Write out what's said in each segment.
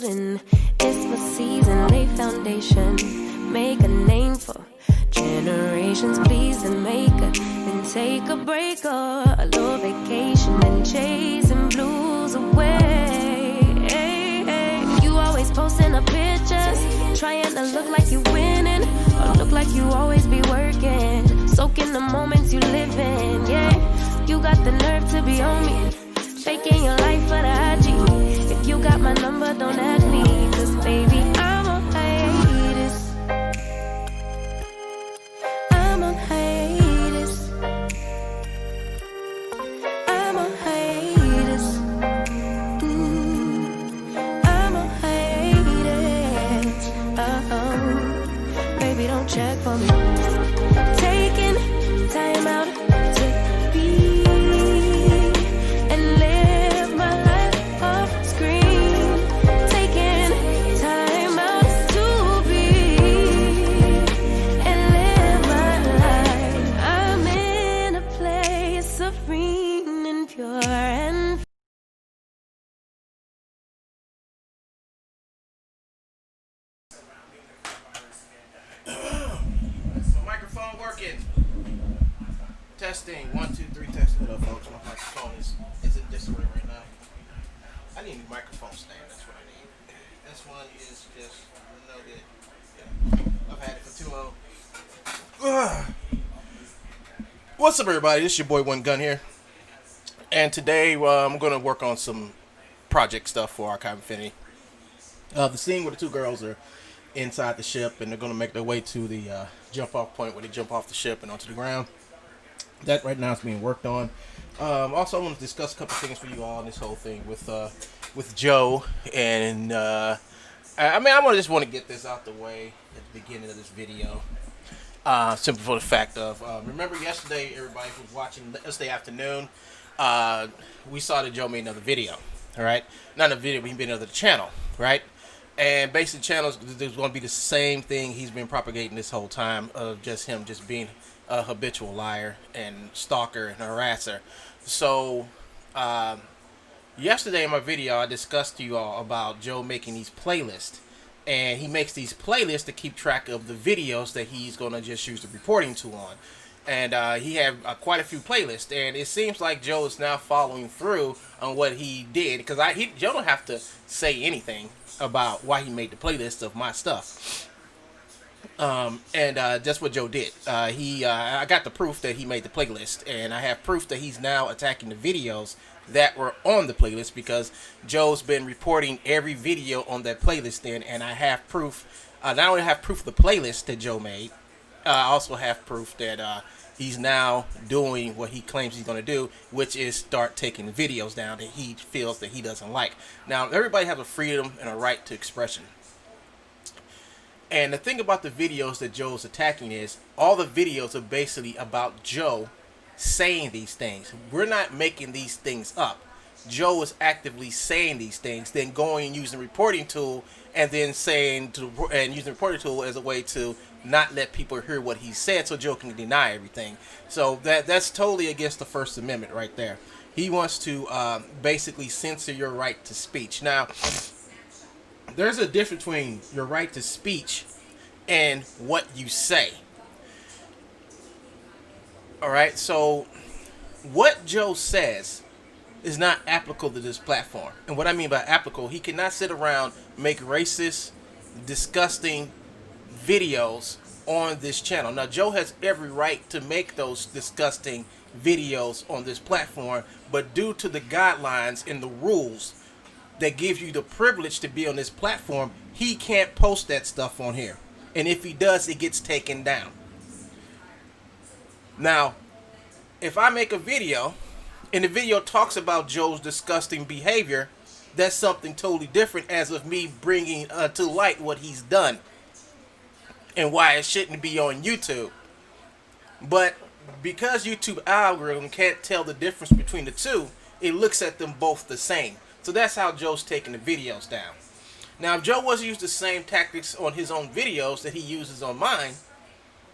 moving. It's for season, lay foundation. Make a name for generations. Please and make a, then take a break or a little vacation and chasing blues away. You always posting up pictures, trying to look like you winning, or look like you always be working. Soaking the moments you live in, yeah. You got the nerve to be on me, faking your life for the IG. If you got my number, don't add me, 'cause baby, I'm on hiatus. I'm on hiatus. I'm on hiatus. I'm on hiatus. Baby, don't check for me. Taking time out to be and live my life off screen. Taking time out to be and live my life. I'm in a place serene and pure and Microphone working. Testing. 1, 2, 3. Testing. Hello, folks. My microphone is in disarray right now. I need a microphone stand. That's what I need. This one is just no good. Yeah. I've had it for too long. Ugh. What's up, everybody? This is your boy One Gun here, and today I'm going to work on some project stuff for Archive Infinity. The scene where the two girls are inside the ship and they're going to make their way to the jump off point where they jump off the ship and onto the ground. That right now is being worked on. Also, I want to discuss a couple things for you all in this whole thing with Joe. And I just want to get this out the way at the beginning of this video. Simply for the fact of, remember yesterday, everybody who was watching yesterday afternoon, we saw that Joe made another video. All right, not a video, but he made another channel, right? And basically, channels, there's going to be the same thing he's been propagating this whole time of just him just being a habitual liar and stalker and harasser. So, yesterday in my video, I discussed to you all about Joe making these playlists. And he makes these playlists to keep track of the videos that he's going to just use the reporting tool on. And he had quite a few playlists. And it seems like Joe is now following through on what he did. Because Joe don't have to say anything about why he made the playlist of my stuff. That's what Joe did. I got the proof that he made the playlist. And I have proof that he's now attacking the videos that were on the playlist, because Joe's been reporting every video on that playlist then, and I have proof. Not only have proof of the playlist that Joe made, I also have proof that he's now doing what he claims he's going to do, which is start taking videos down that he feels that he doesn't like. Now, everybody has a freedom and a right to expression. And the thing about the videos that Joe's attacking is all the videos are basically about Joe saying these things. We're not making these things up. Joe is actively saying these things, then going and using the reporting tool, and then using the reporting tool as a way to not let people hear what he said, so Joe can deny everything. So that's totally against the First Amendment right there. He wants to basically censor your right to speech. Now, there's a difference between your right to speech and what you say. Alright, so what Joe says is not applicable to this platform. And what I mean by applicable, he cannot sit around, make racist, disgusting videos on this channel. Now, Joe has every right to make those disgusting videos on this platform, but due to the guidelines and the rules that give you the privilege to be on this platform, he can't post that stuff on here. And if he does, it gets taken down. Now, if I make a video and the video talks about Joe's disgusting behavior, that's something totally different as of me bringing to light what he's done and why it shouldn't be on YouTube. But because YouTube algorithm can't tell the difference between the two, it looks at them both the same. So that's how Joe's taking the videos down. Now, if Joe was to use the same tactics on his own videos that he uses on mine,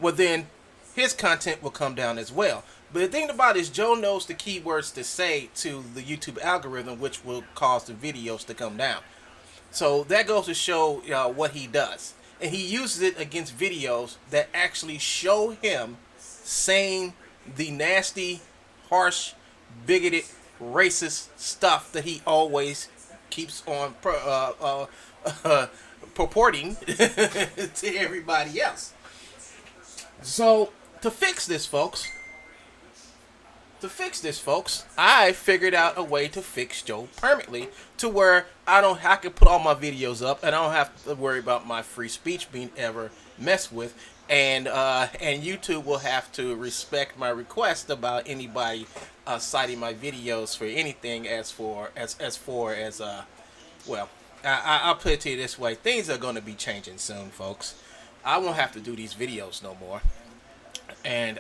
well then his content will come down as well. But the thing about it is, Joe knows the keywords to say to the YouTube algorithm, which will cause the videos to come down. So that goes to show what he does. And he uses it against videos that actually show him saying the nasty, harsh, bigoted, racist stuff that he always keeps on purporting to everybody else. So to fix this, folks, I figured out a way to fix Joe permanently to where I can put all my videos up and I don't have to worry about my free speech being ever messed with, and YouTube will have to respect my request about anybody citing my videos for anything as far as well. I'll put it to you this way: things are going to be changing soon, folks. I won't have to do these videos no more, and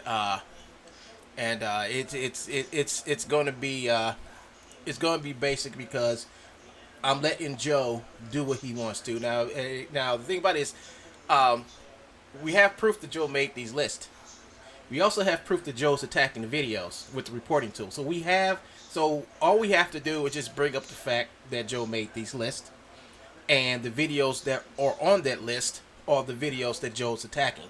it's going to be basic because I'm letting Joe do what he wants to. Now the thing about it is, we have proof that Joe made these lists. We also have proof that Joe's attacking the videos with the reporting tool. So all we have to do is just bring up the fact that Joe made these lists, and the videos that are on that list are the videos that Joe's attacking.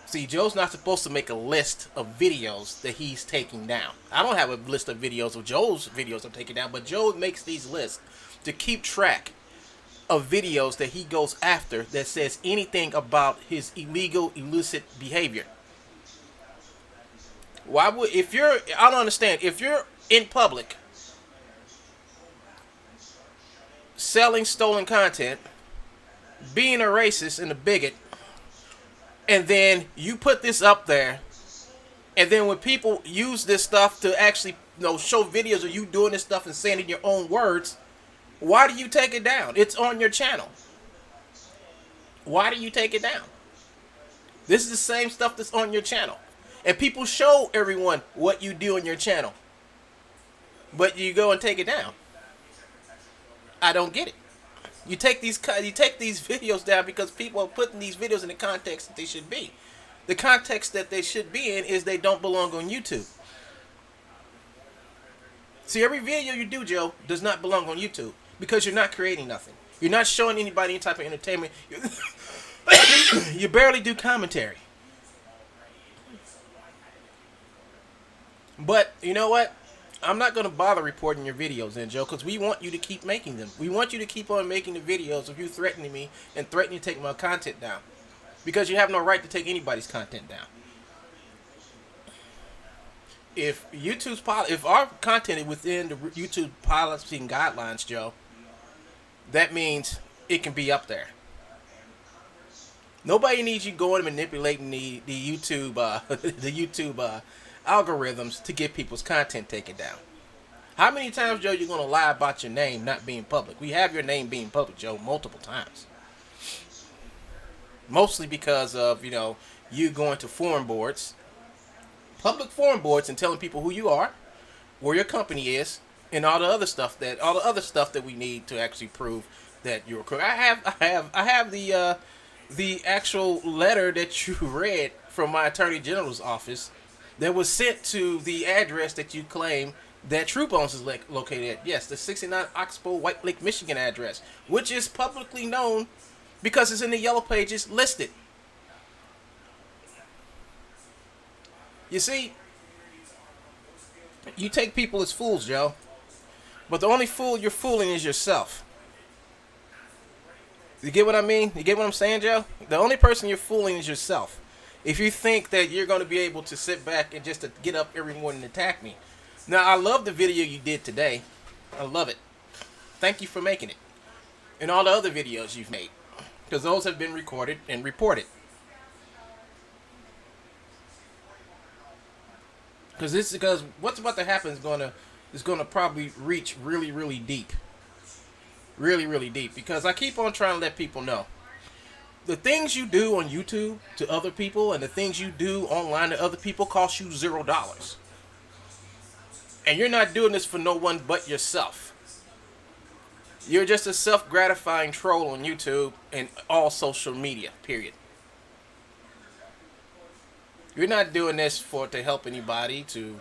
See, Joe's not supposed to make a list of videos that he's taking down. I don't have a list of videos of Joe's videos I'm taking down, but Joe makes these lists to keep track of videos that he goes after that says anything about his illegal, illicit behavior. I don't understand, if you're in public selling stolen content, being a racist and a bigot, and then you put this up there, and then when people use this stuff to actually show videos of you doing this stuff and saying it in your own words, why do you take it down? It's on your channel. Why do you take it down? This is the same stuff that's on your channel. And people show everyone what you do on your channel, but you go and take it down. I don't get it. You take these videos down because people are putting these videos in the context that they should be. The context that they should be in is they don't belong on YouTube. See, every video you do, Joe, does not belong on YouTube because you're not creating nothing. You're not showing anybody any type of entertainment. You barely do commentary. But you know what? I'm not going to bother reporting your videos in, Joe, because we want you to keep making them. We want you to keep on making the videos of you threatening me and threatening to take my content down. Because you have no right to take anybody's content down. If our content is within the YouTube policy and guidelines, Joe, that means it can be up there. Nobody needs you going and manipulating the YouTube algorithms to get people's content taken down. How many times, Joe, you're going to lie about your name not being public? We have your name being public, Joe, multiple times. Mostly because of, you going to forum boards, public forum boards, and telling people who you are, where your company is, and all the other stuff that we need to actually prove that you're correct. I have the actual letter that you read from my Attorney General's office that was sent to the address that you claim that Truebones is located at. Yes, the 69 Oxbow, White Lake, Michigan address, which is publicly known because it's in the Yellow Pages listed. You see, you take people as fools, Joe, but the only fool you're fooling is yourself. You get what I mean? You get what I'm saying, Joe? The only person you're fooling is yourself. If you think that you're going to be able to sit back and just to get up every morning and attack me. Now, I love the video you did today. I love it. Thank you for making it. And all the other videos you've made. Because those have been recorded and reported. Because what's about to happen is going to probably reach really, really deep. Really, really deep. Because I keep on trying to let people know. The things you do on YouTube to other people and the things you do online to other people cost you $0. And you're not doing this for no one but yourself. You're just a self-gratifying troll on YouTube and all social media, period. You're not doing this to help anybody, to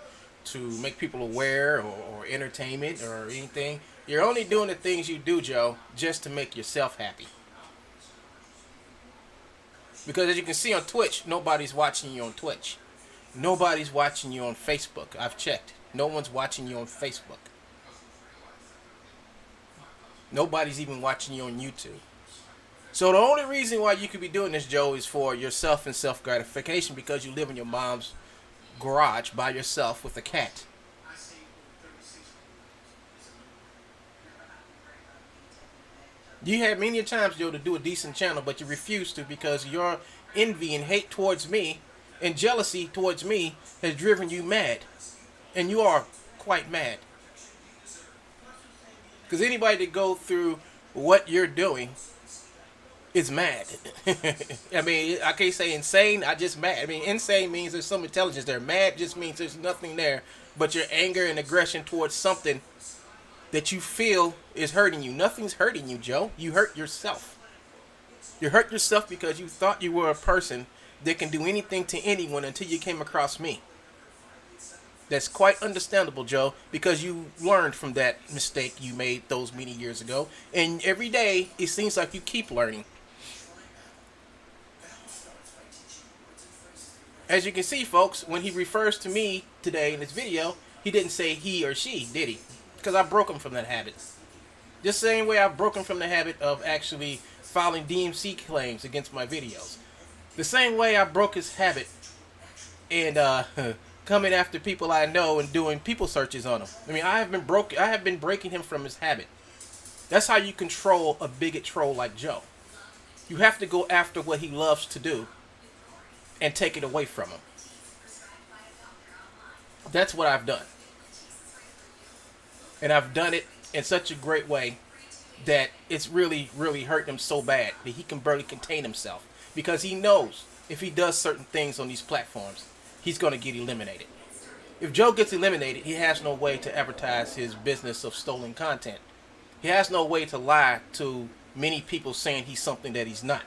make people aware or entertainment or anything. You're only doing the things you do, Joe, just to make yourself happy. Because as you can see on Twitch, nobody's watching you on Twitch. Nobody's watching you on Facebook. I've checked. No one's watching you on Facebook. Nobody's even watching you on YouTube. So the only reason why you could be doing this, Joe, is for yourself and self-gratification, because you live in your mom's garage by yourself with a cat. You had many times, Joe, to do a decent channel, but you refused to because your envy and hate towards me and jealousy towards me has driven you mad. And you are quite mad. Because anybody that go through what you're doing is mad. I mean, I can't say insane, I just mad. I mean, insane means there's some intelligence there. Mad just means there's nothing there but your anger and aggression towards something that you feel is hurting you. Nothing's hurting you, Joe. You hurt yourself. You hurt yourself because you thought you were a person that can do anything to anyone until you came across me. That's quite understandable, Joe, because you learned from that mistake you made those many years ago. And every day, it seems like you keep learning. As you can see, folks, when he refers to me today in this video, he didn't say he or she, did he? Because I broke him from that habit. Just the same way I've broken from the habit of actually filing DMC claims against my videos. The same way I broke his habit and coming after people I know and doing people searches on them. I mean, I have been breaking him from his habit. That's how you control a bigot troll like Joe. You have to go after what he loves to do and take it away from him. That's what I've done. And I've done it in such a great way that it's really, really hurt him so bad that he can barely contain himself. Because he knows if he does certain things on these platforms, he's going to get eliminated. If Joe gets eliminated, he has no way to advertise his business of stolen content. He has no way to lie to many people saying he's something that he's not.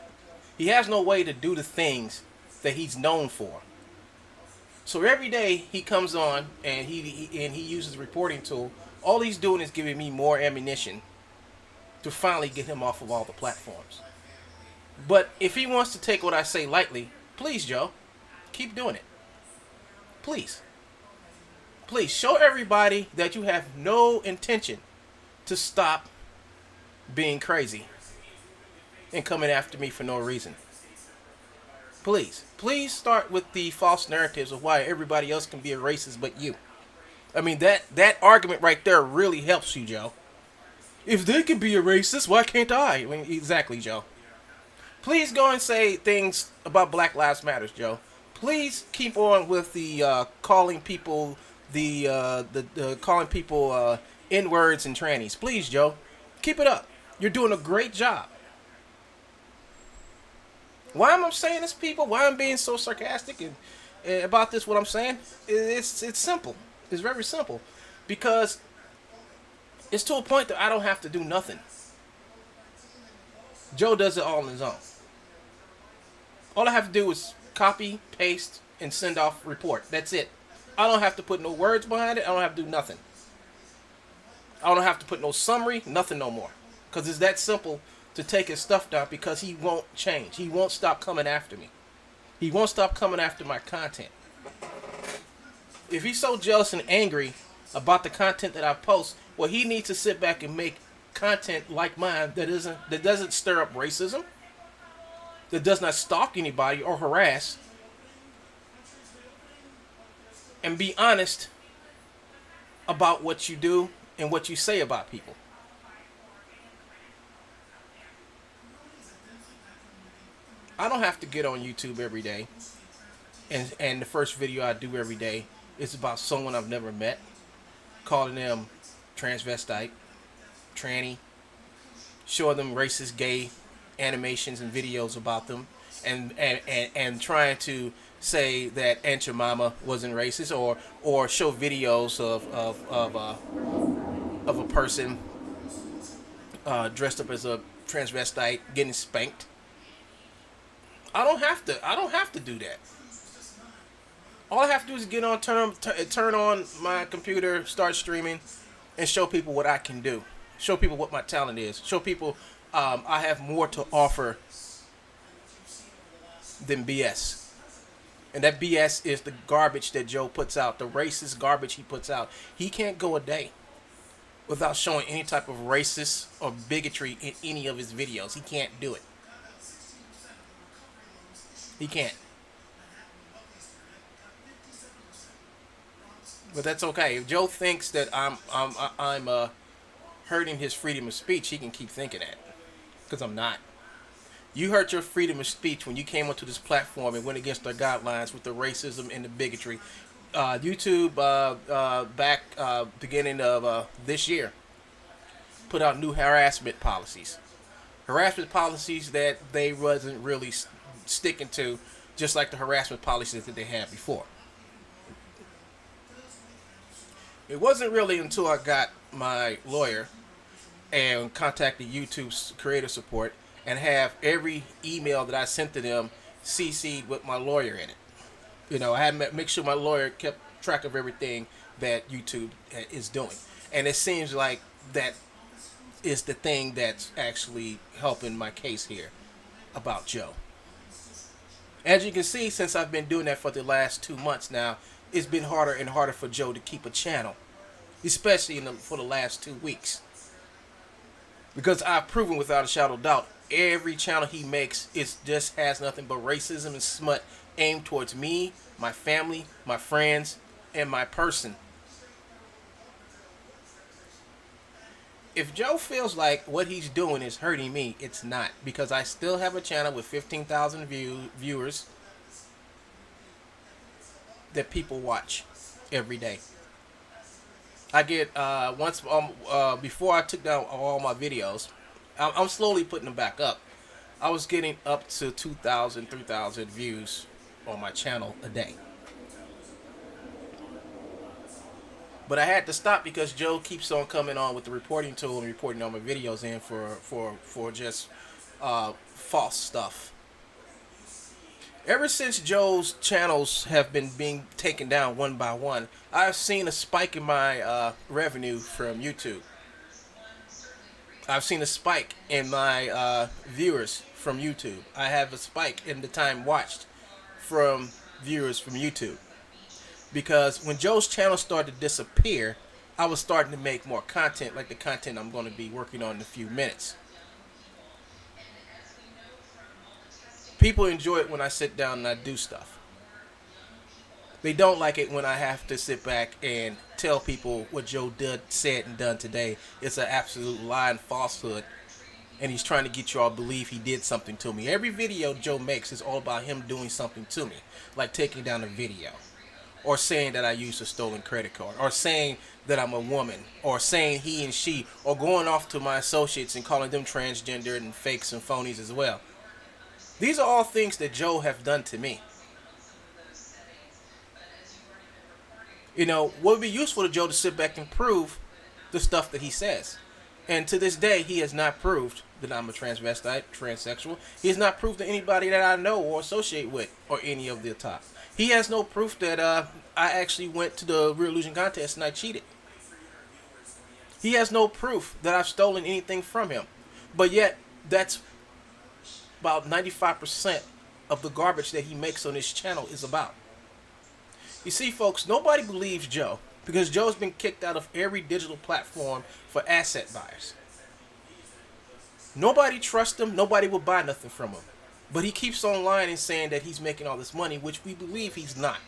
He has no way to do the things that he's known for. So every day he comes on and he uses a reporting tool. All he's doing is giving me more ammunition to finally get him off of all the platforms. But if he wants to take what I say lightly, please, Joe, keep doing it. Please. Please show everybody that you have no intention to stop being crazy and coming after me for no reason. Please. Please start with the false narratives of why everybody else can be a racist but you. I mean, that argument right there really helps you, Joe. If they can be a racist, why can't I? I mean, exactly, Joe. Please go and say things about Black Lives Matter, Joe. Please keep on with the calling people calling people N-words and trannies. Please, Joe, keep it up. You're doing a great job. Why am I saying this, people? Why I'm being so sarcastic and about this? What I'm saying? It's simple. It's very simple, because it's to a point that I don't have to do nothing. Joe does it all on his own. All I have to do is copy, paste, and send off report. That's it. I don't have to put no words behind it. I don't have to do nothing. I don't have to put no summary, nothing no more. Because it's that simple to take his stuff down, because he won't change. He won't stop coming after me. He won't stop coming after my content. If he's so jealous and angry about the content that I post, well, he needs to sit back and make content like mine that doesn't stir up racism, that does not stalk anybody or harass, and be honest about what you do and what you say about people. I don't have to get on YouTube every day and the first video I do every day is about someone I've never met, calling them transvestite, tranny, showing them racist gay animations and videos about them, and trying to say that Aunt Your Mama wasn't racist, or show videos of a person dressed up as a transvestite getting spanked. I don't have to do that. All I have to do is get on, turn on my computer, start streaming, and show people what I can do. Show people what my talent is. Show people I have more to offer than BS. And that BS is the garbage that Joe puts out, the racist garbage he puts out. He can't go a day without showing any type of racist or bigotry in any of his videos. He can't do it. He can't. But that's okay. If Joe thinks that I'm hurting his freedom of speech, he can keep thinking that. Because I'm not. You hurt your freedom of speech when you came onto this platform and went against their guidelines with the racism and the bigotry. YouTube, back beginning of this year, put out new harassment policies. Harassment policies that they wasn't really sticking to, just like the harassment policies that they had before. It wasn't really until I got my lawyer and contacted YouTube's creator support and have every email that I sent to them CC'd with my lawyer in it. You know, I had to make sure my lawyer kept track of everything that YouTube is doing. And it seems like that is the thing that's actually helping my case here about Joe. As you can see, since I've been doing that for the last 2 months now, it's been harder and harder for Joe to keep a channel, especially for the last 2 weeks. Because I've proven without a shadow of doubt, every channel he makes just has nothing but racism and smut aimed towards me, my family, my friends, and my person. If Joe feels like what he's doing is hurting me, it's not. Because I still have a channel with 15,000 viewers that people watch every day. I get, before I took down all my videos, I'm slowly putting them back up. I was getting up to 2,000, 3,000 views on my channel a day. But I had to stop because Joe keeps on coming on with the reporting tool and reporting all my videos in for just false stuff. Ever since Joe's channels have been being taken down one by one, I've seen a spike in my revenue from YouTube. I've seen a spike in my viewers from YouTube. I have a spike in the time watched from viewers from YouTube. Because when Joe's channel started to disappear, I was starting to make more content, like the content I'm going to be working on in a few minutes. People enjoy it when I sit down and I do stuff. They don't like it when I have to sit back and tell people what Joe said and done today. It's an absolute lie and falsehood. And he's trying to get you all to believe he did something to me. Every video Joe makes is all about him doing something to me. Like taking down a video. Or saying that I used a stolen credit card. Or saying that I'm a woman. Or saying he and she. Or going off to my associates and calling them transgender and fakes and phonies as well. These are all things that Joe have done to me. You know, what would be useful to Joe to sit back and prove the stuff that he says. And to this day, he has not proved that I'm a transvestite, transsexual. He has not proved to anybody that I know or associate with or any of the top. He has no proof that I actually went to the Real Illusion contest and I cheated. He has no proof that I've stolen anything from him. But yet, that's about 95% of the garbage that he makes on his channel is about. You see, folks, nobody believes Joe because Joe's been kicked out of every digital platform for asset buyers. Nobody trusts him. Nobody will buy nothing from him. But he keeps on lying and saying that he's making all this money, which we believe he's not.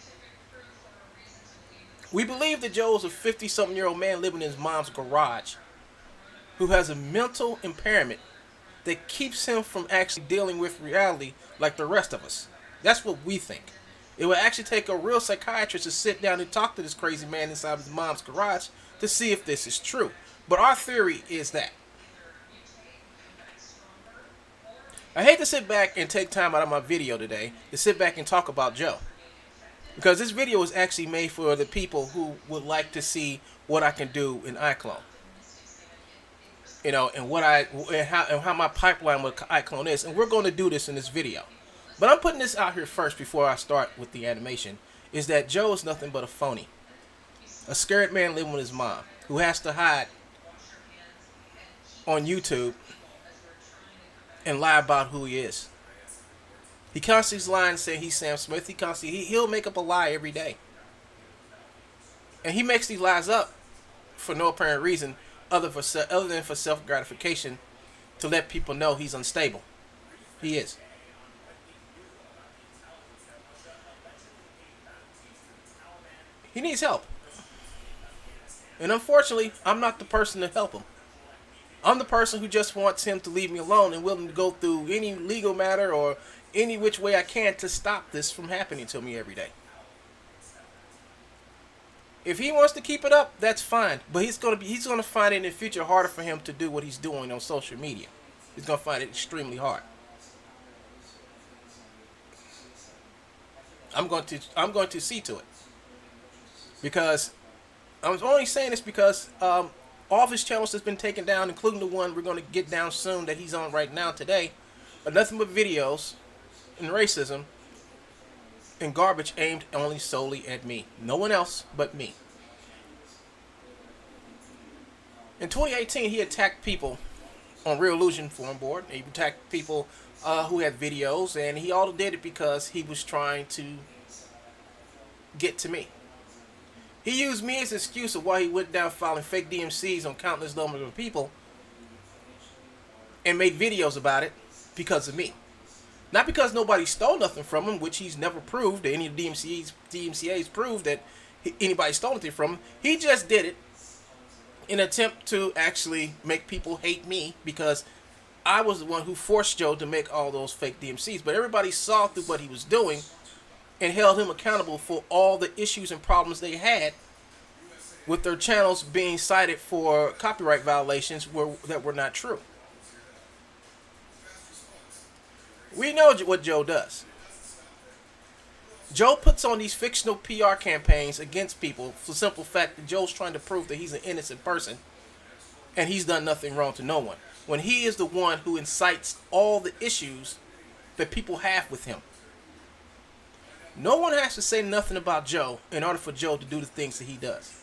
We believe that Joe's a 50-something-year-old man living in his mom's garage who has a mental impairment that keeps him from actually dealing with reality like the rest of us. That's what we think. It would actually take a real psychiatrist to sit down and talk to this crazy man inside his mom's garage to see if this is true. But our theory is that. I hate to sit back and take time out of my video today to sit back and talk about Joe. Because this video was actually made for the people who would like to see what I can do in iClone. You know, and how my pipeline with iClone is. And we're going to do this in this video. But I'm putting this out here first before I start with the animation. Is that Joe is nothing but a phony. A scared man living with his mom. Who has to hide on YouTube and lie about who he is. He constantly lying saying he's Sam Smith. He'll make up a lie every day. And he makes these lies up for no apparent reason other than for self-gratification, to let people know he's unstable. He is. He needs help. And unfortunately, I'm not the person to help him. I'm the person who just wants him to leave me alone and willing to go through any legal matter or any which way I can to stop this from happening to me every day. If he wants to keep it up, that's fine. But he's gonna find it in the future harder for him to do what he's doing on social media. He's gonna find it extremely hard. I'm going to see to it. Because I'm only saying this because all of his channels has been taken down, including the one we're going to get down soon that he's on right now today, are nothing but videos and racism and garbage aimed only solely at me. No one else but me. In 2018, he attacked people on Real Illusion Forum Board. He attacked people who had videos, and he all did it because he was trying to get to me. He used me as an excuse of why he went down filing fake DMCs on countless numbers of people and made videos about it because of me. Not because nobody stole nothing from him, which he's never proved, that any of the DMCAs proved that anybody stole anything from him. He just did it in an attempt to actually make people hate me because I was the one who forced Joe to make all those fake DMCs. But everybody saw through what he was doing and held him accountable for all the issues and problems they had with their channels being cited for copyright violations that were not true. We know what Joe does. Joe puts on these fictional PR campaigns against people for the simple fact that Joe's trying to prove that he's an innocent person and he's done nothing wrong to no one, when he is the one who incites all the issues that people have with him. No one has to say nothing about Joe in order for Joe to do the things that he does.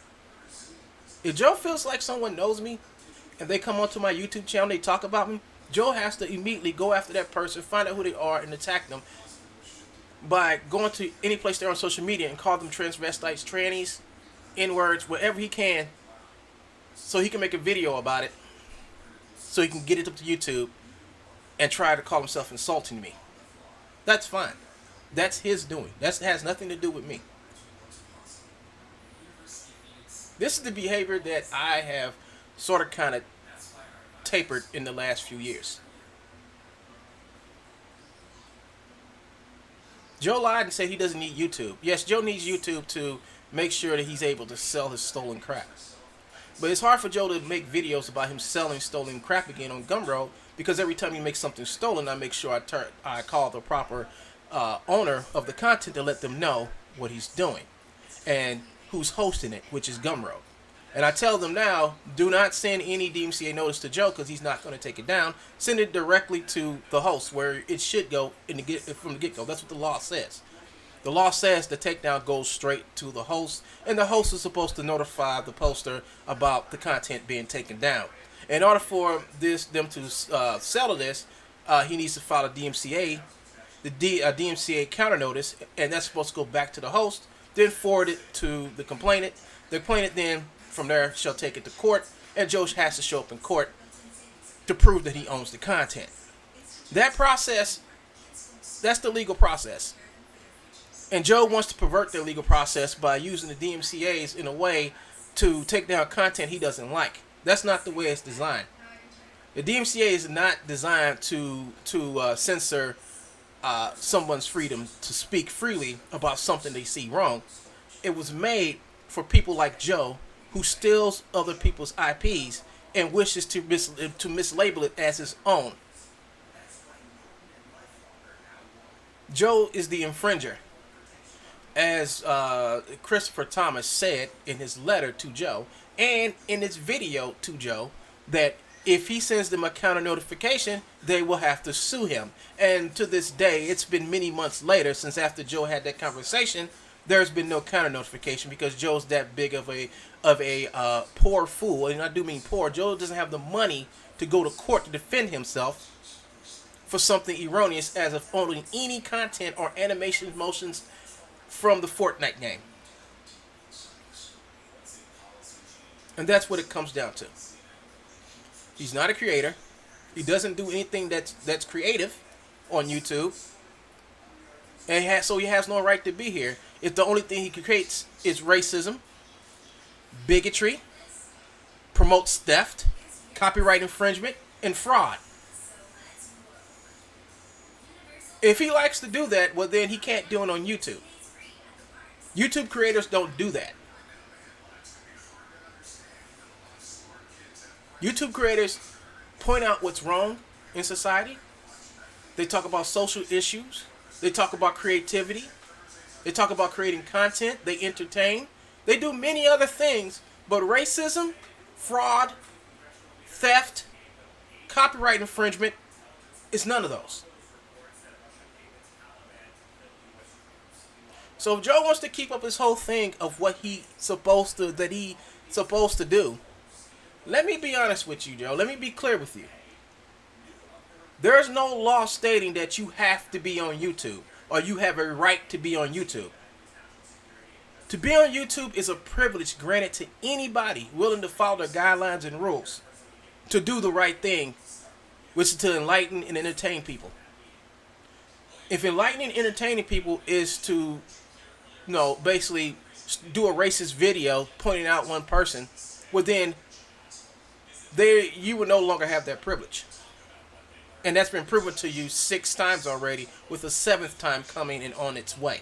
If Joe feels like someone knows me and they come onto my YouTube channel and they talk about me, Joe has to immediately go after that person, find out who they are, and attack them by going to any place they're on social media and call them transvestites, trannies, N-words, whatever he can, so he can make a video about it, so he can get it up to YouTube and try to call himself insulting me. That's fine. That's his doing. That has nothing to do with me. This is the behavior that I have sort of kind of tapered in the last few years. Joe lied and said he doesn't need YouTube. Yes, Joe needs YouTube to make sure that he's able to sell his stolen crap. But it's hard for Joe to make videos about him selling stolen crap again on Gumroad, because every time he makes something stolen, I make sure I call the proper owner of the content to let them know what he's doing and who's hosting it, which is Gumroad. And I tell them now, do not send any DMCA notice to Joe because he's not going to take it down. Send it directly to the host where it should go from the get-go. That's what the law says. The law says the takedown goes straight to the host, and the host is supposed to notify the poster about the content being taken down. In order for them to settle this, he needs to file a DMCA, DMCA counter notice, and that's supposed to go back to the host, then forward it to the complainant. The complainant then, from there, shall take it to court, and Joe has to show up in court to prove that he owns the content. That process, that's the legal process. And Joe wants to pervert their legal process by using the DMCAs in a way to take down content he doesn't like. That's not the way it's designed. The DMCA is not designed to censor someone's freedom to speak freely about something they see wrong. It was made for people like Joe, who steals other people's IPs and wishes to mislabel it as his own. Joe is the infringer. As Christopher Thomas said in his letter to Joe and in his video to Joe, that if he sends them a counter notification, they will have to sue him. And to this day, it's been many months later since after Joe had that conversation, there's been no counter notification because Joe's that big of a poor fool. And I do mean poor. Joe doesn't have the money to go to court to defend himself for something erroneous as of owning any content or animation motions from the Fortnite game. And that's what it comes down to. He's not a creator. He doesn't do anything that's creative on YouTube. And so he has no right to be here. If the only thing he creates is racism, bigotry, promotes theft, copyright infringement, and fraud. If he likes to do that, well then he can't do it on YouTube. YouTube creators don't do that. YouTube creators point out what's wrong in society. They talk about social issues. They talk about creativity. They talk about creating content. They entertain. They do many other things, but racism, fraud, theft, copyright infringement is none of those. So if Joe wants to keep up his whole thing of what he's supposed to do, let me be honest with you, Joe. Let me be clear with you. There's no law stating that you have to be on YouTube or you have a right to be on YouTube. To be on YouTube is a privilege granted to anybody willing to follow the guidelines and rules to do the right thing, which is to enlighten and entertain people. If enlightening and entertaining people is to, basically do a racist video pointing out one person, well then you will no longer have that privilege. And that's been proven to you 6 times already, with the 7th time coming and on its way.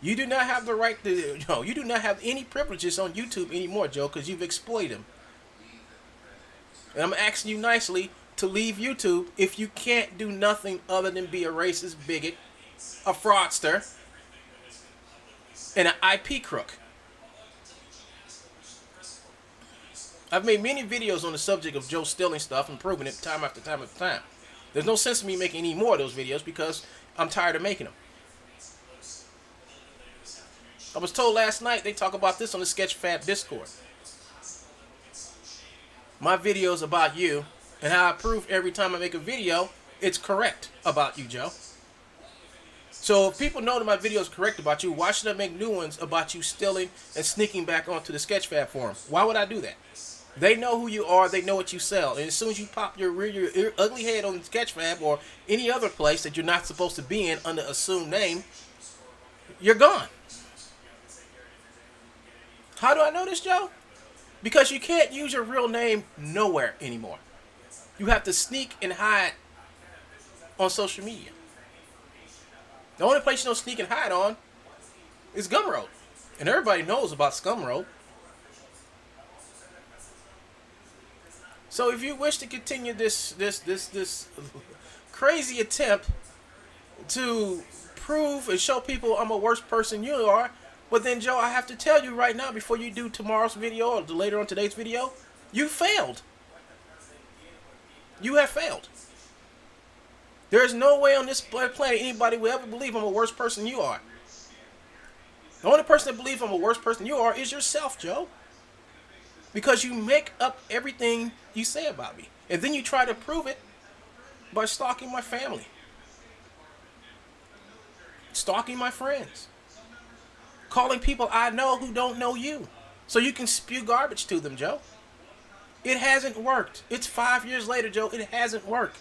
You do not have the right to, you do not have any privileges on YouTube anymore, Joe, because you've exploited them. And I'm asking you nicely to leave YouTube if you can't do nothing other than be a racist bigot, a fraudster, and an IP crook. I've made many videos on the subject of Joe stealing stuff and proving it time after time after time. There's no sense in me making any more of those videos because I'm tired of making them. I was told last night they talk about this on the Sketchfab Discord. My videos about you and how I prove every time I make a video it's correct about you, Joe. So if people know that my video is correct about you, why should I make new ones about you stealing and sneaking back onto the Sketchfab forum? Why would I do that? They know who you are. They know what you sell. And as soon as you pop your ugly head on Sketchfab or any other place that you're not supposed to be in under assumed name, you're gone. How do I know this, Joe? Because you can't use your real name nowhere anymore. You have to sneak and hide on social media. The only place you don't sneak and hide on is Gumroad. And everybody knows about Scumroad. So if you wish to continue this crazy attempt to prove and show people I'm a worse person you are, but then Joe, I have to tell you right now before you do tomorrow's video or later on today's video, you failed. You have failed. There is no way on this planet anybody will ever believe I'm a worse person you are. The only person that believes I'm a worse person you are is yourself, Joe. Because you make up everything you say about me. And then you try to prove it by stalking my family. Stalking my friends. Calling people I know who don't know you. So you can spew garbage to them, Joe. It hasn't worked. It's 5 years later, Joe. It hasn't worked.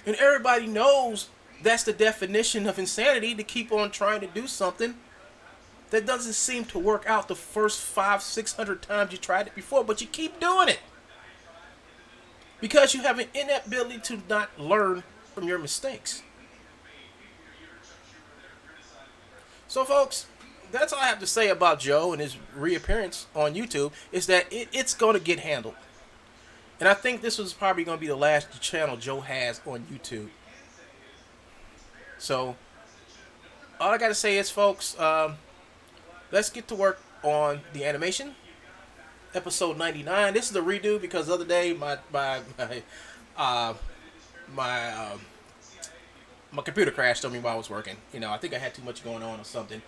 And everybody knows that's the definition of insanity, to keep on trying to do something that doesn't seem to work out the first 500-600 times you tried it before, but you keep doing it. Because you have an inability to not learn from your mistakes. So folks, that's all I have to say about Joe and his reappearance on YouTube, is that it's going to get handled. And I think this was probably going to be the last channel Joe has on YouTube. So, all I got to say is, folks, let's get to work on the animation. Episode 99. This is a redo because the other day my computer crashed on me while I was working. I think I had too much going on or something,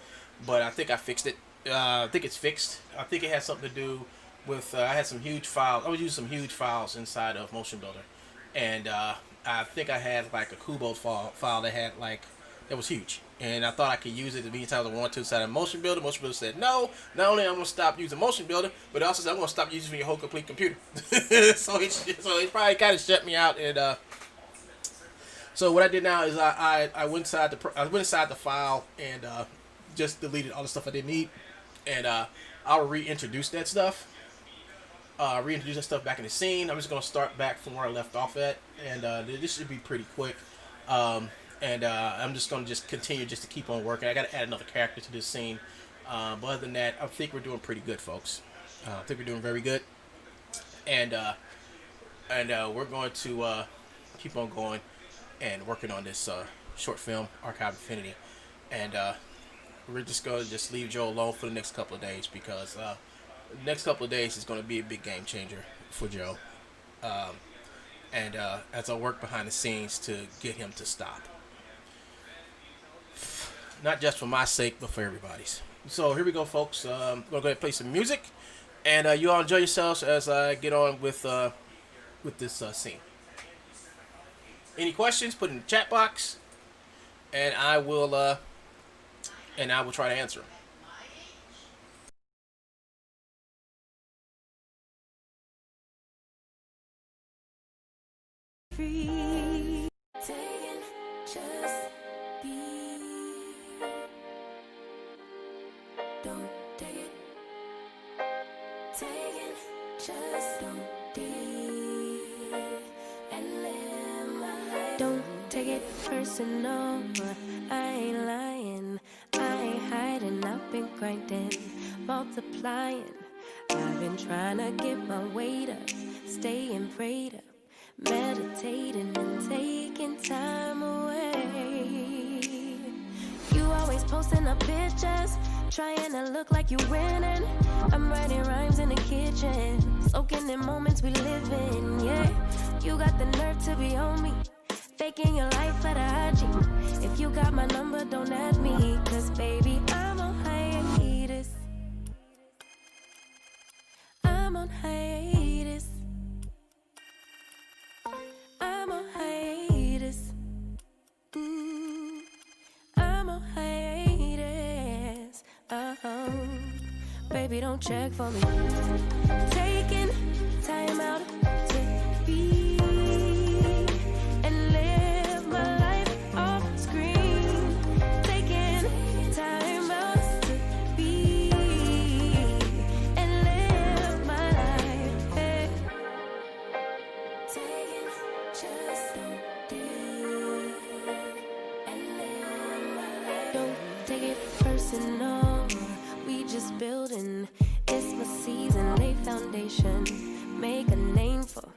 but I think I fixed it. I think it's fixed. I think it has something to do with I had some huge files. I was using some huge files inside of motionbuilder, and I think I had like a Diebold file that had like it was huge, and I thought I could use it as many times as I wanted to inside of motionbuilder. Motionbuilder said no. Not only I'm gonna stop using motionbuilder, but it also said I'm gonna stop using your whole complete computer. so it probably kind of shut me out. And so what I did now is I went inside the file and just deleted all the stuff I didn't need, and I'll reintroduce that stuff. Reintroduce that stuff back in the scene. I'm just gonna start back from where I left off at, and this should be pretty quick. I'm just gonna continue to keep on working. I gotta add another character to this scene, but other than that, I think we're doing pretty good, folks. I think we're doing very good, and we're going to keep on going and working on this short film, Archive Infinity, and we're just gonna leave Joe alone for the next couple of days, because the next couple of days is going to be a big game changer for Joe, as I work behind the scenes to get him to stop, not just for my sake but for everybody's. So here we go, folks. I'm gonna go ahead and play some music, and you all enjoy yourselves as I get on with this scene. Any questions, put in the chat box, and I will try to answer them. Free, taking, just be. Don't take it. Taking, just don't deal and live my life. Don't take it personal. I ain't lying. I ain't hiding. I've been grinding, multiplying. I've been trying to get my weight up, staying prayed up. Meditating and taking time away. You always posting up pictures, trying to look like you winning. I'm writing rhymes in the kitchen, soaking in moments we live in. Yeah, you got the nerve to be on me, faking your life for the IG. If you got my number, don't add me, cause baby, I'm on hiatus. I'm on hiatus. I'm on hiatus. I'm on hiatus. Baby, don't check for me. Taking time out to be and live my life off screen. Taking time out to be and live my life. Hey. Taking just don't deal and live my life. Don't take it personal. We just building. It's my season. Lay foundation. Make a name for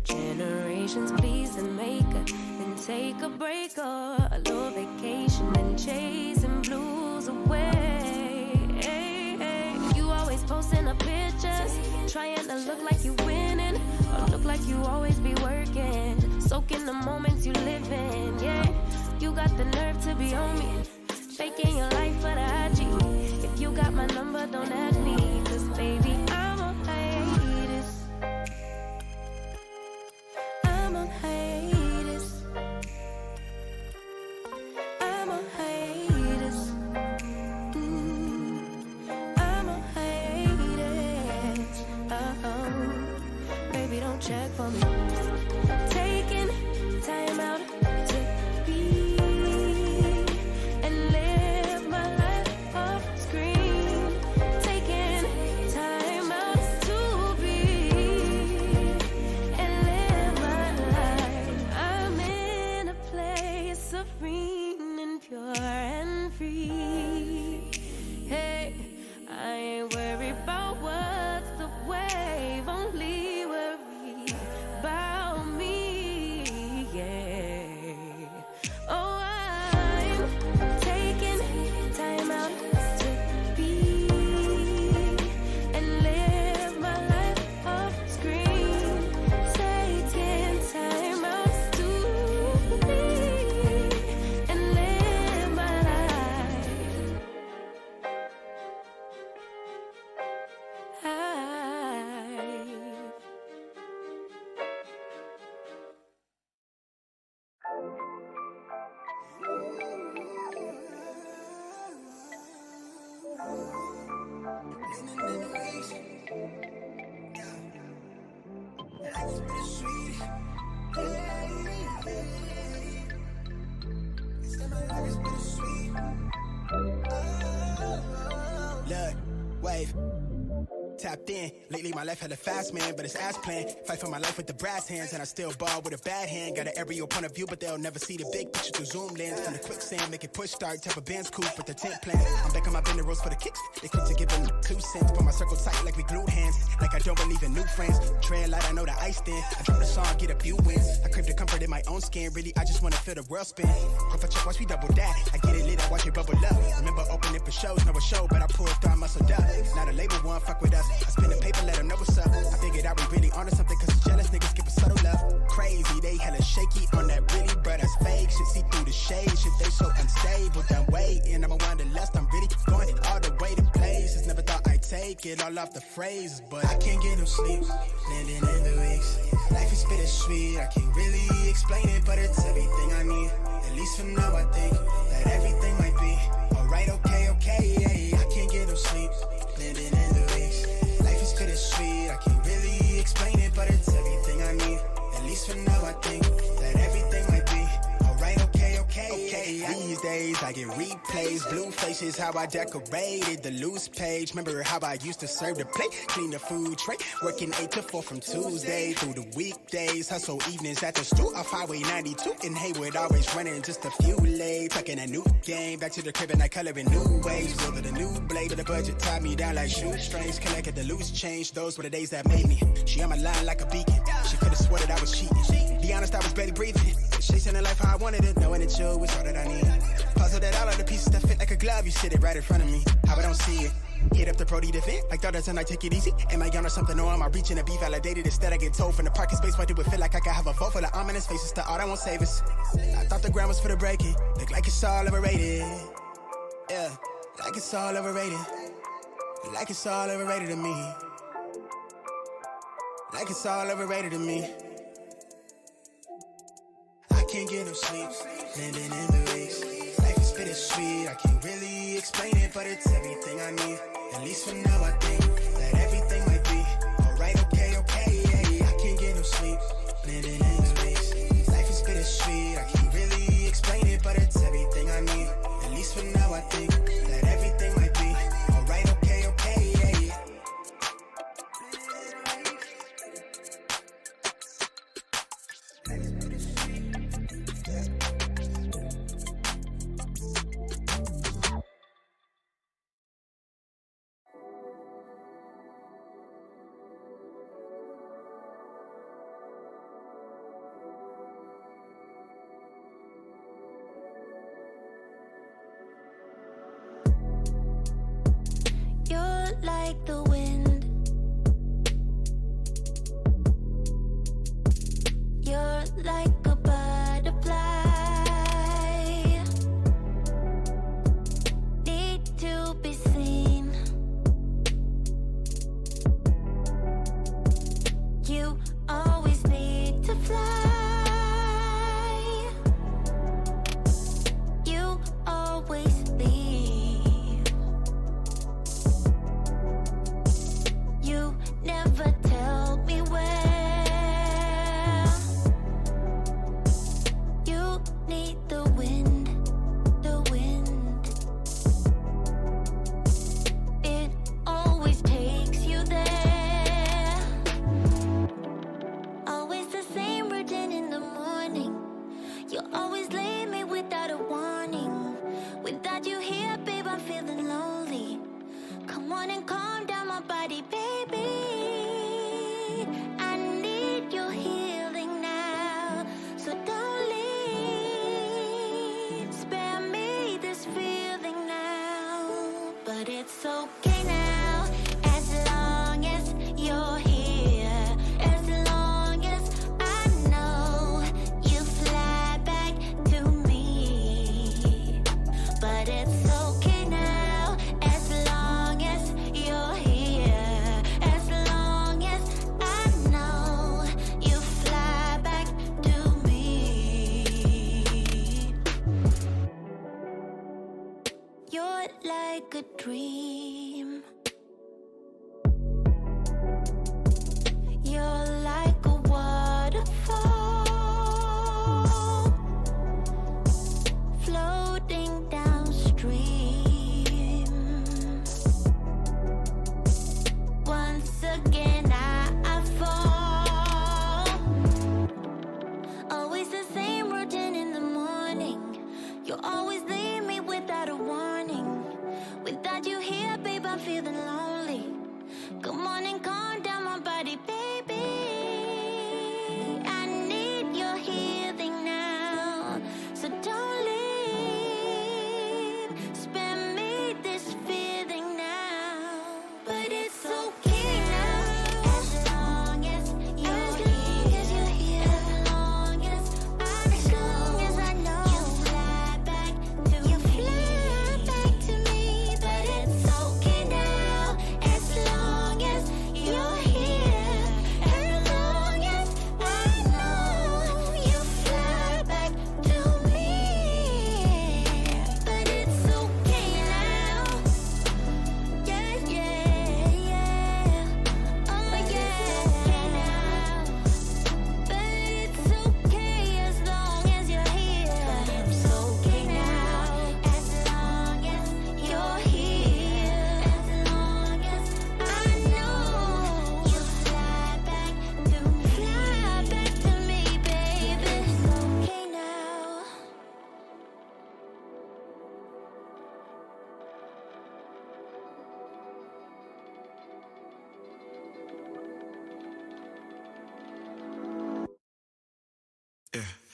generations. Please and make a then take a break or a little vacation and chasing blues away. Hey, hey. You always posting up pictures, trying to look like you winning or look like you always be working, soaking the moments you live in. Yeah, you got the nerve to be on me, faking your life for the IG. If you got my number, don't add me, cause baby, I'm on hiatus. I'm on hiatus. I'm on hiatus. I'm on hiatus. Baby, don't check for me. Taking time out to be and live my life off screen. Taking Spinning in the weeks. Yeah. Life is bittersweet. Instead my life is bittersweet. Oh. Look, wave. Tapped in. Lately my life had a fast man, but it's ass plan. Fight for my life with the brass hands, and I still ball with a bad hand. Got an aerial point of view, but they'll never see the big picture through zoom lens. From the quicksand, make it push start, type of band's coupe with the tent plan. I'm back on my bender rolls for the kicks. They quick to give them 2 cents. Put my circle tight like we glued hands. Like I don't believe in new friends. Tread light, I know the ice thin. I drop the song, get a few wins. I crave the comfort in my own skin. Really, I just wanna feel the world spin. If I check, watch me double that. I get it lit, I watch it bubble up. Remember opening for shows, no a show, but I pulled through, I muscled up. Not a label one, fuck with us. I spin the paper, let them know what's up. I figured out we really onto something, cause the jealous niggas give a subtle love. Crazy, they hella shaky on that really, but that's fake. Shit, see through the shade, shit, they so unstable. Done waiting, I'm a wanderlust, I'm really going all the way to places. Never thought I'd take it all off the phrases, but I can't get no sleep, landing in the weeks. Life is bittersweet, I can't really explain it, but it's everything I need. At least for now, I think that everything might be alright, okay, okay, yeah. I can't get no sleep, landing in the weeks. Life is bittersweet, I can't really explain it, but it's everything I need. At least for now, I think that everything might be alright, okay, okay, okay. These days I get replays, blue faces, how I decorated the loose page. Remember how I used to serve the plate, clean the food tray, working 8 to 4 from Tuesday through the weekdays. Hustle evenings at the stool off Highway 92 in Haywood, always running just a few late. Tucking a new game, back to the crib and I color in new ways. Wielded a new blade, but the budget tied me down like shoestrings. Collected the loose change, those were the days that made me. She on my line like a beacon, she could've swore that I was cheating. Be honest, I was barely breathing, chasing the life how I wanted it, knowing that you was all that I need. Puzzle that all of the pieces that fit like a glove, you sit it right in front of me, how I don't see it. Hit up the Brody to fit, like thought and I take it easy. Am I on or something, or am I reaching to be validated? Instead I get told from the parking space, why do it feel like I could have a vote for the ominous faces to all that won't save us? I thought the ground was for the breaking, look like it's all overrated. Yeah, like it's all overrated. Like it's all overrated to me. Like it's all overrated to me. I can't get no sleep, landing in the weeks. Life is bittersweet, I can't really explain it, but it's everything I need. At least for now, I think that everything might be alright, okay, okay, yeah. I can't get no sleep, landing in the weeks. Life is bittersweet, I can't really explain it, but it's everything I need. At least for now, I think that everything might be alright, okay, okay, yeah. You're like the wind. You're like a butterfly. Need to be seen. You always need to fly. You always leave. You never tell me where. You need the wind, the wind. It always takes you there. Always the same routine in the morning. You always leave me without a warning. Without you here, babe, I'm feeling lonely. Come on and calm down my body, baby. I need your healing now, so don't leave. Spare me this feeling now, but it's okay now, as long as you're here. As long as I know you fly back to me, but it's okay now, as long as you're here. As long as I know you fly back to me. You're like a dream.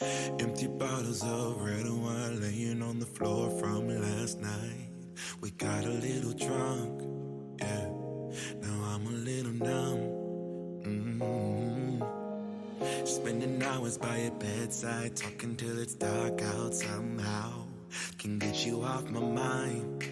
Empty bottles of red wine laying on the floor from last night. We got a little drunk, yeah. Now I'm a little numb. Spending hours by your bedside, talking till it's dark out somehow. Can get you off my mind.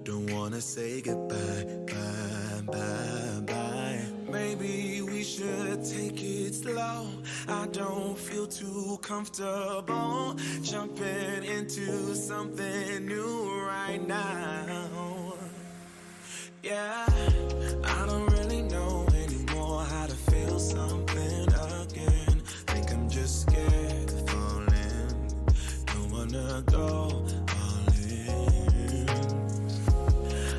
Don't wanna say goodbye, bye, bye, bye. Maybe we should take it slow. I don't feel too comfortable jumping into something new right now. Yeah, I don't really know anymore how to feel something again. Think I'm just scared of falling. Don't wanna go all in.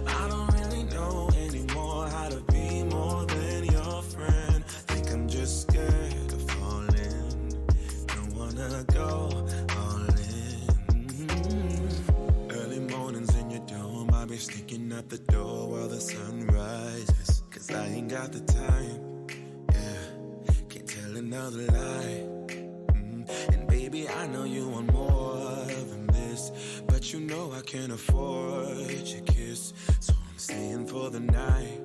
I don't really know anymore how to be more than your friend. Think I'm just scared of falling. Don't wanna go all in. Early mornings in your dome, I'll be sneaking out the door while the sun rises. Cause I ain't got the time, yeah, can't tell another lie. And baby, I know you want more than this, but you know I can't afford your kiss. So I'm staying for the night,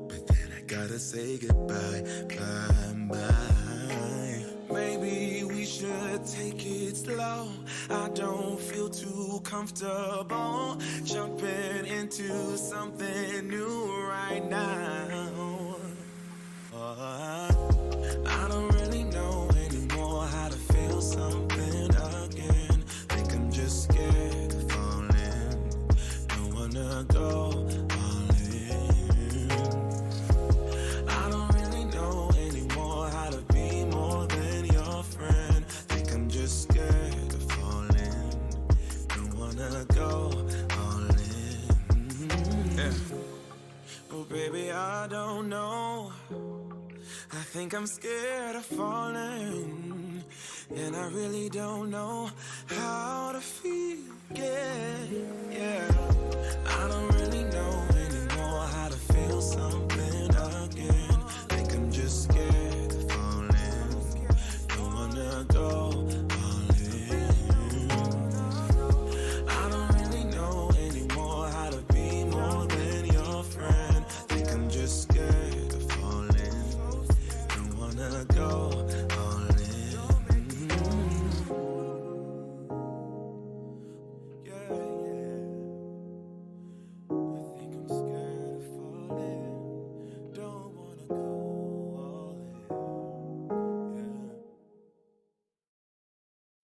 but then I gotta say goodbye, bye, bye. Maybe we should take it slow. I don't feel too comfortable jumping into something new right now. I don't really know anymore how to feel something again. Think I'm just scared of falling. Don't wanna go all in. I don't really know anymore how to be more than your friend. Think I'm just scared of falling. Don't wanna go all in. Yeah. Oh baby, I don't know. I think I'm scared of falling, and I really don't know how to feel, yeah. I don't really know anymore how to feel something again. Think I'm just scared of falling. Don't wanna go all in. I don't really know anymore how to be more than your friend. Think I'm just scared of falling. Don't wanna go all in. Yeah, yeah. I think I'm scared of falling. Don't wanna go all in.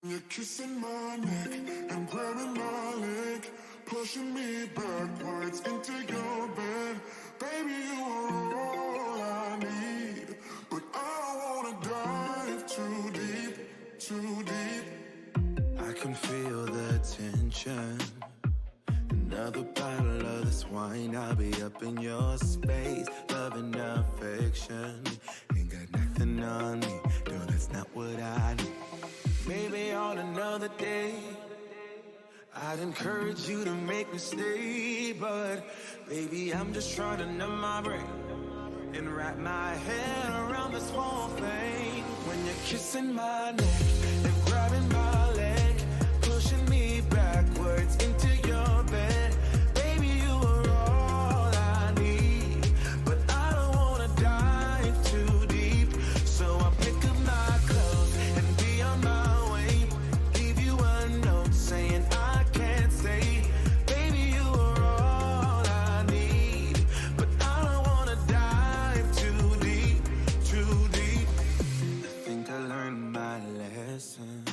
Yeah. You're kissing my neck and grabbing my leg, pushing me backwards into your bed. Baby, you are all I need, but I don't wanna dive too deep, too deep. I can feel the tension. Another bottle of this wine, I'll be up in your space. Love and affection. Ain't got nothing on me, no, that's not what I need. Maybe on another day, I'd encourage you to make me stay, but baby, I'm just trying to numb my brain and wrap my head around this whole thing. When you're kissing my neck and grabbing my leg, pushing me backwards into your bed. Baby, you are all I need, but I don't wanna dive too deep. So I pick up my clothes and be on my way. Leave you a note saying I can't stay. Baby, you are all I need, but I don't wanna dive too deep, too deep. I think I learned my lesson.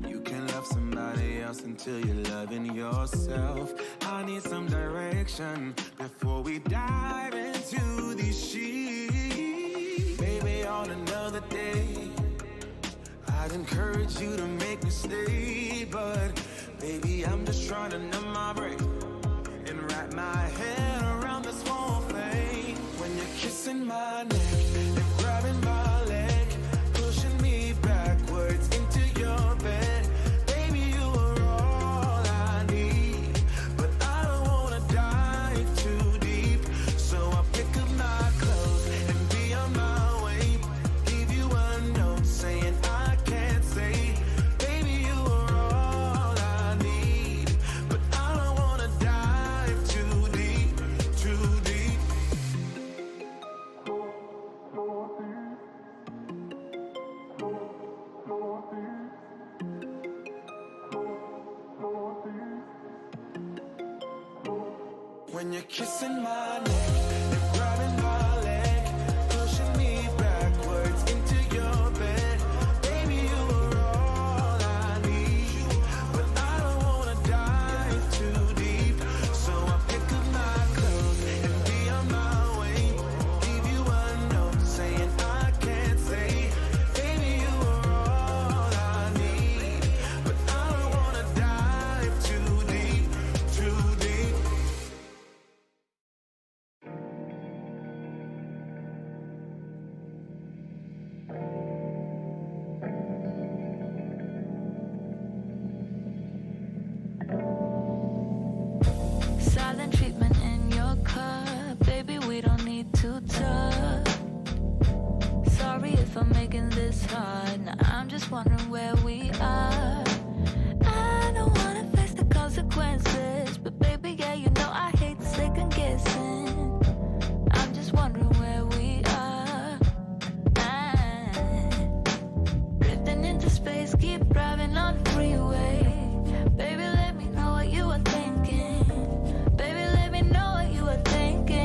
You can love somebody else until you're loving yourself. I need some direction before we dive into these sheets. Maybe on another day, I'd encourage you to make me stay, but baby, I'm just trying to numb my brain and wrap my head around this whole thing. When you're kissing my neck and grabbing my leg, pushing me backwards into your bed. Baby, you are all I need, but I don't wanna dive too deep. So I pick up my clothes and be on my way. Leave you a note saying When you're kissing my neck and grabbing my leg, pushing me backwards into your bed. Baby, you are all I need, but I don't wanna dive too deep. So I pick up my clothes and be on my way. Leave you a note saying I can't say. Baby, you are all I need, but I don't wanna dive too deep, too deep. Silent treatment in your cup, baby, we don't need to talk. Sorry if I'm making this hard. Now I'm just wondering where we are. I don't wanna face the consequences, but baby, yeah, you know I hate second guessing. I'm just wondering where we are. Drifting into space, keep driving on the freeway. Baby, let me know what you are thinking. Baby, let me know what you are thinking.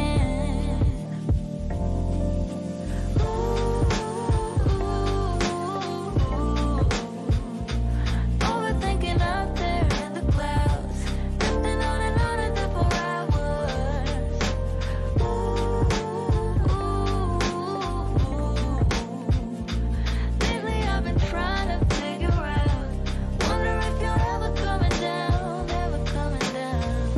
Overthinking out there in the clouds, drifting on and there for hours. Lately I've been trying to figure out, wonder if you're ever coming down, ever coming down.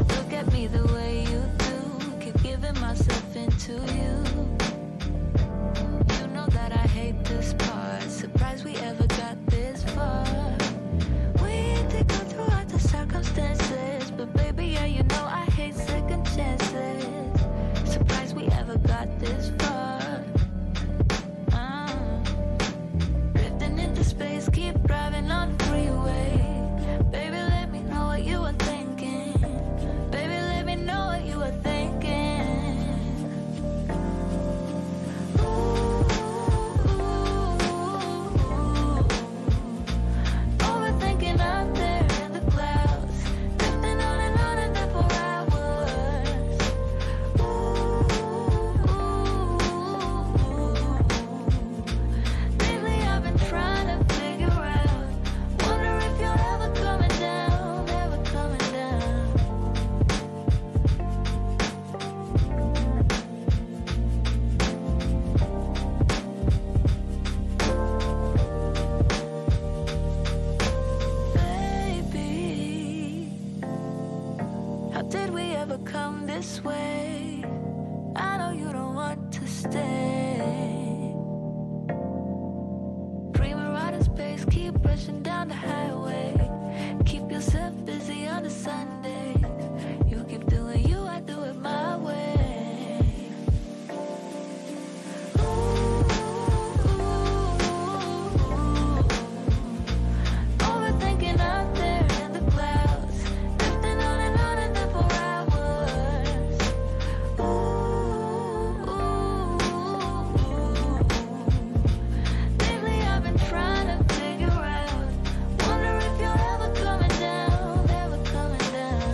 Look at me the way you do, keep giving myself into you. You know that I hate this part, surprised we ever got this far. We did go through all the circumstances, but baby, yeah, you know I hate second chances. Surprised we ever got this far. Drifting into space, keep driving on the freeway. Baby, let me know what you are thinking. Baby, let me know what you are thinking. Overthinking out there in the clouds, drifting on and there for hours. Lately I've been trying to figure out, wonder if you're ever coming down, ever coming down. Baby, how did we ever come this way? I know you don't want to stay. Dreaming right in space, keep rushing down the highway. Keep yourself busy on the Sundays. You keep doing you, I do it my way. Overthinking out there in the clouds, drifting on and there for hours. Lately I've been trying to figure out, wonder if you're ever coming down, ever coming down.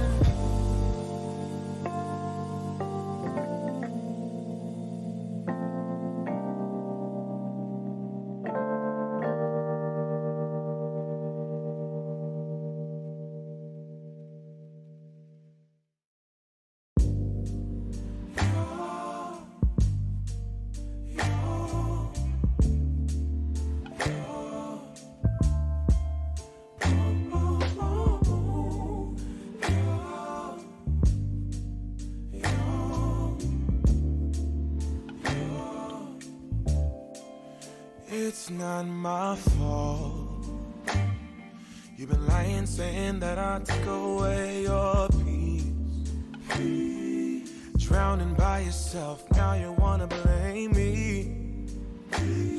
It's not my fault. You've been lying, saying that I took away your peace. Drowning by yourself, now you wanna blame me.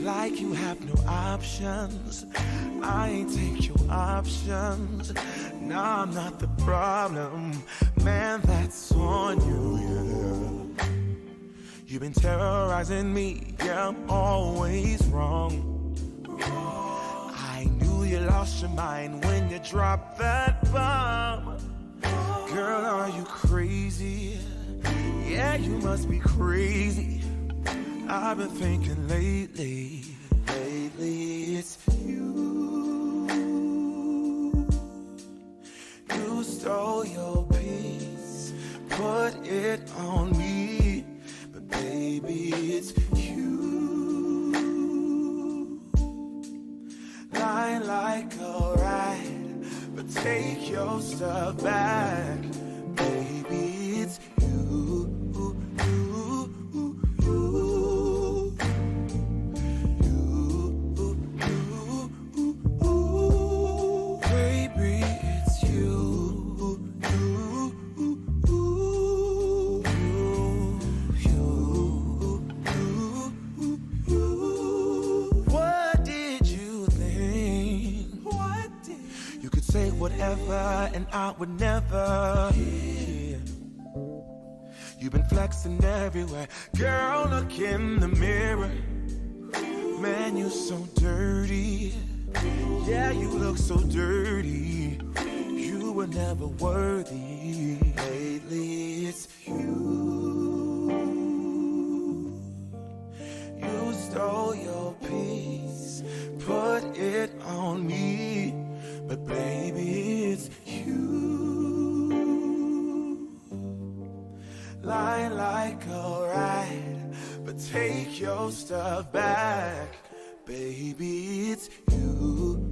Like you have no options. I ain't take your options. Now I'm not the problem, man, that's on you, yeah. You've been terrorizing me, yeah, I'm always wrong. I knew you lost your mind when you dropped that bomb. Girl, are you crazy? Yeah, you must be crazy. I've been thinking lately it's you. You stole your peace, put it on me, but baby, it's you. Lying like a rat, but take your stuff back, baby, it's you. Whatever, and I would never. Yeah. You've been flexing everywhere. Girl, look in the mirror. Man, you so dirty. Yeah, you look so dirty. You were never worthy. Lately, it's you. You stole your peace, put it on me. But baby, it's you. Lying like a rat, but take your stuff back. Baby, it's you.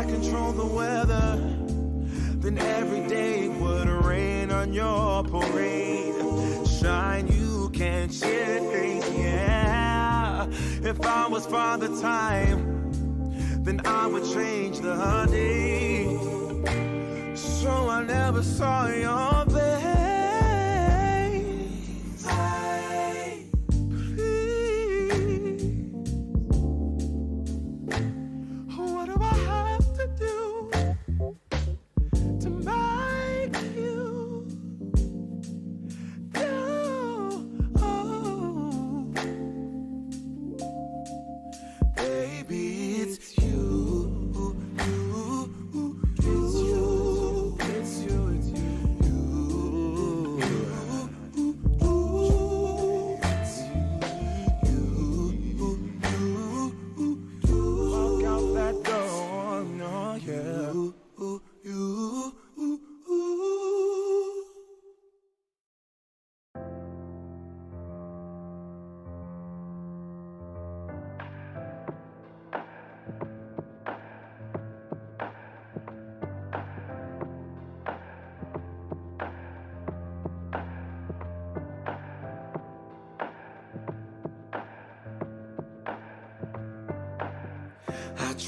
Control the weather, then every day would rain on your parade. Shine, you can't change, yeah. If I was Father Time, then I would change the day. So I never saw your face.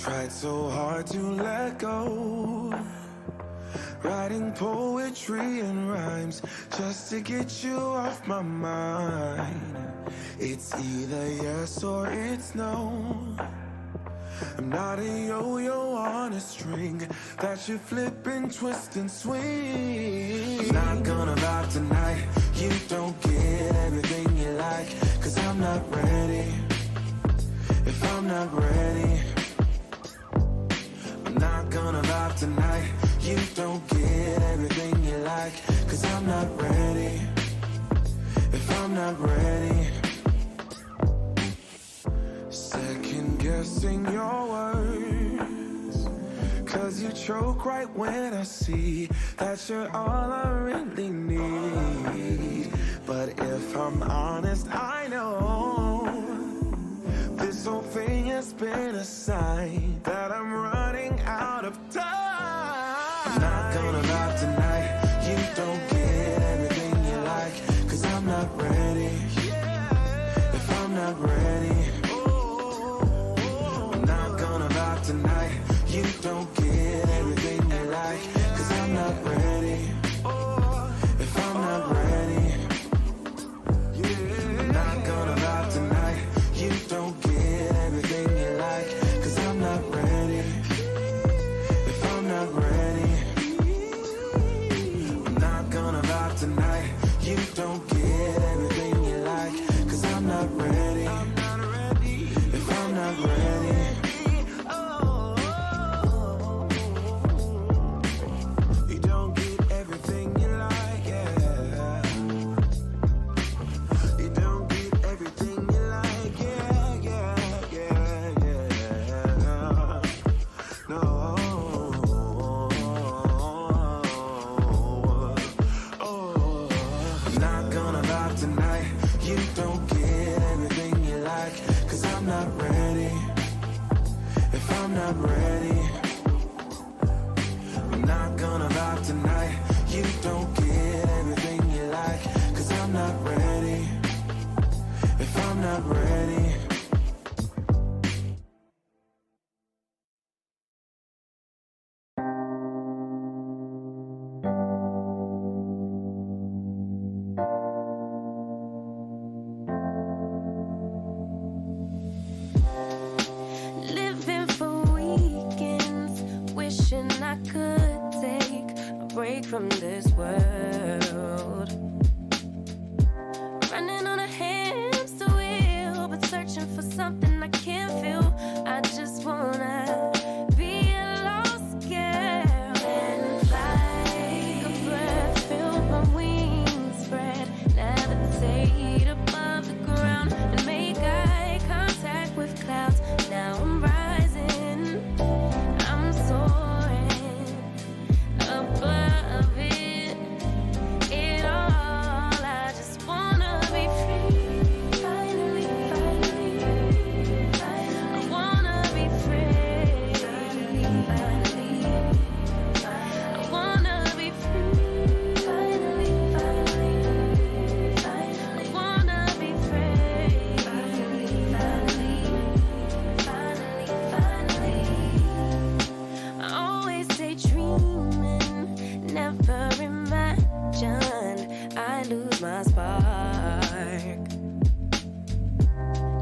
Tried so hard to let go, writing poetry and rhymes just to get you off my mind. It's either yes or it's no. I'm not a yo-yo on a string that you flip and twist and swing. I'm not gonna vibe tonight. You don't get everything you like, 'cause I'm not ready. If I'm not ready, I'm not gonna vibe tonight. You don't get everything you like, 'cause I'm not ready. If I'm not ready, second guessing your words, 'cause you choke right when I see that you're all I really need. But if I'm honest, I know this whole thing has been a sign that I'm running out of time. I'm not gonna vibe tonight. You don't get everything you like, 'cause I'm not ready. If I'm not ready, I'm not gonna vibe tonight. You don't get everything you like, 'cause I'm not ready. If I'm not ready, I'm not gonna vibe tonight. You don't get you don't get everything you like. Cause I'm not ready. If I'm not ready, I'm not gonna vibe tonight. You don't get everything you like. Cause I'm not ready. If I'm not ready. Living for weekends, wishing I could take a break from this world. Running on a hamster wheel, but searching for something I can't feel. I just wanna be a lost girl and fly. Take a breath, feel my wings spread, levitate above the ground and make eye contact with clouds. Now I'm rising, I'm soaring above it all. I just wanna be free, finally, finally. I wanna be free, finally, finally. I wanna be free, finally, finally. I wanna be free, finally, finally. Finally, finally. I always daydreaming, never imagined I lose my spark.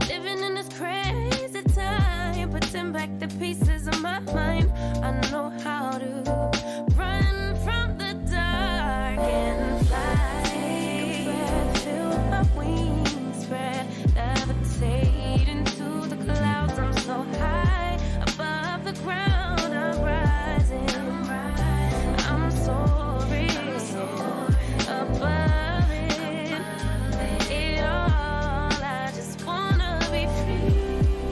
Living in this crazy time, putting back the pieces of my mind. I know how to run from the dark and fly. Take a breath, feel my wings spread, levitate into the clouds. I'm so high above the ground. I'm rising, I'm soaring above it all. I just wanna be free,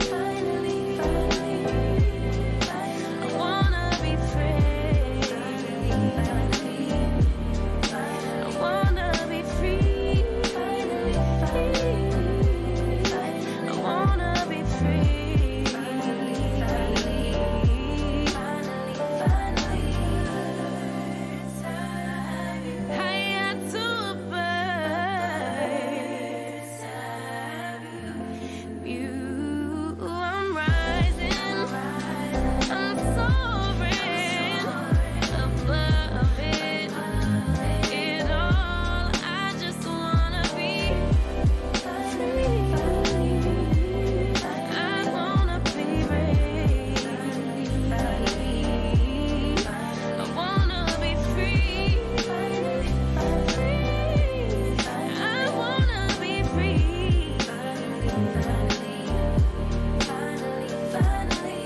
finally, finally. I wanna be free, finally, finally. I wanna be free, finally, finally. I wanna be free, finally, finally. Finally, finally. Higher to a bird. You, I'm rising, I'm soaring above it all. I just wanna be free. I wanna be free. I wanna be free. I wanna be free. Finally.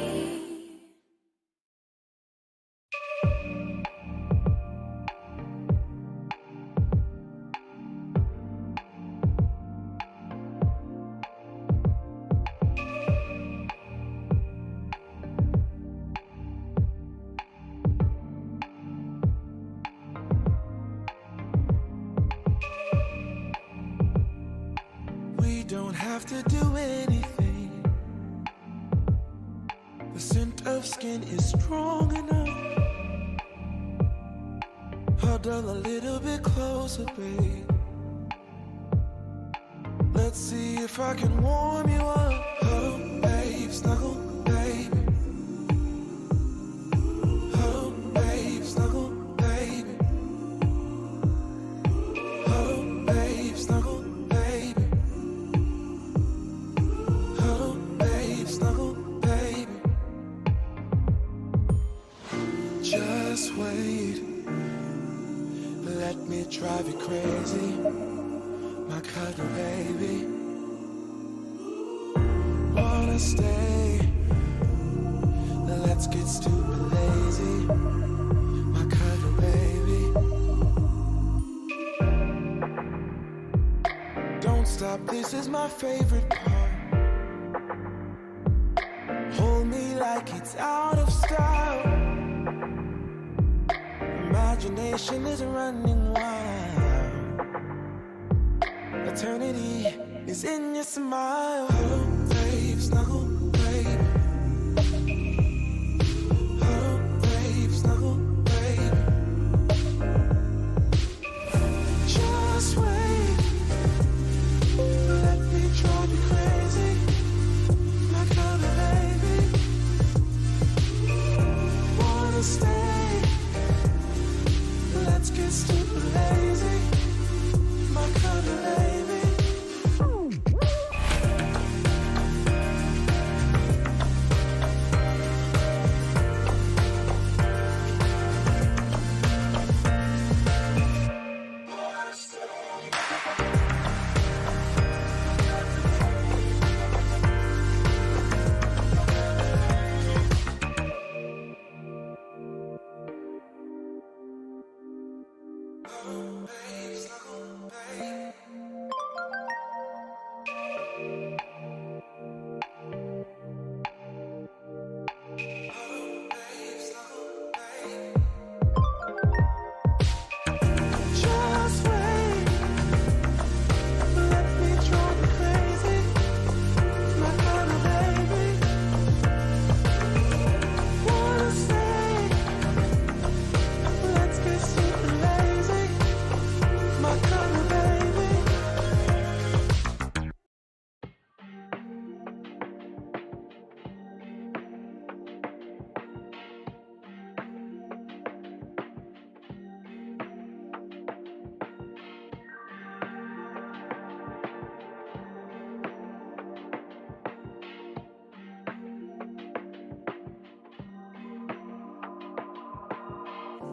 We don't have to do anything. The scent of skin is strong enough. Huddle a little bit closer, babe. Let's see if I can warm you up. Oh, babe, snuggle, baby. Oh, babe, snuggle, baby. Oh, babe, snuggle, baby. Oh, babe, snuggle, baby. Just wait. Let me drive you crazy, my cuddle baby. Wanna stay? Let's get stupid lazy, my cuddle baby. Don't stop, this is my favorite part. Hold me like it's out of style. Imagination is running wild. Eternity is in your smile. Huddle, babe, snuggle, babe. Huddle, babe, snuggle, babe. Just wait. Let me drive you crazy. My kind of baby. Wanna stay? Let's get stupid lazy. My kind of baby.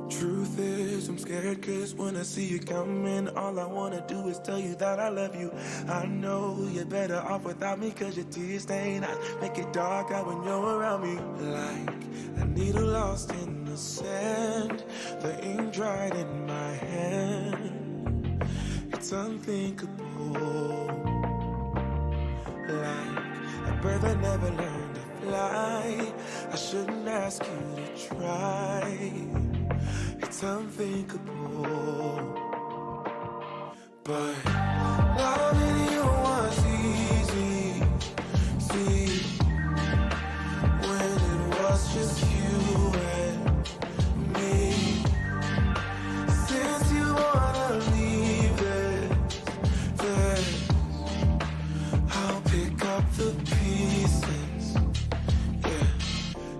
Truth is, I'm scared, cause when I see you coming, all I wanna do is tell you that I love you. I know you're better off without me, cause your tears stain. I make it dark out when you're around me. Like a needle lost in the sand, the ink dried in my hand. It's unthinkable. Like a bird that never learned to fly, I shouldn't ask you to try. It's unthinkable, but loving you was easy. See, when it was just you and me. Since you wanna leave it, then I'll pick up the pieces. Yeah,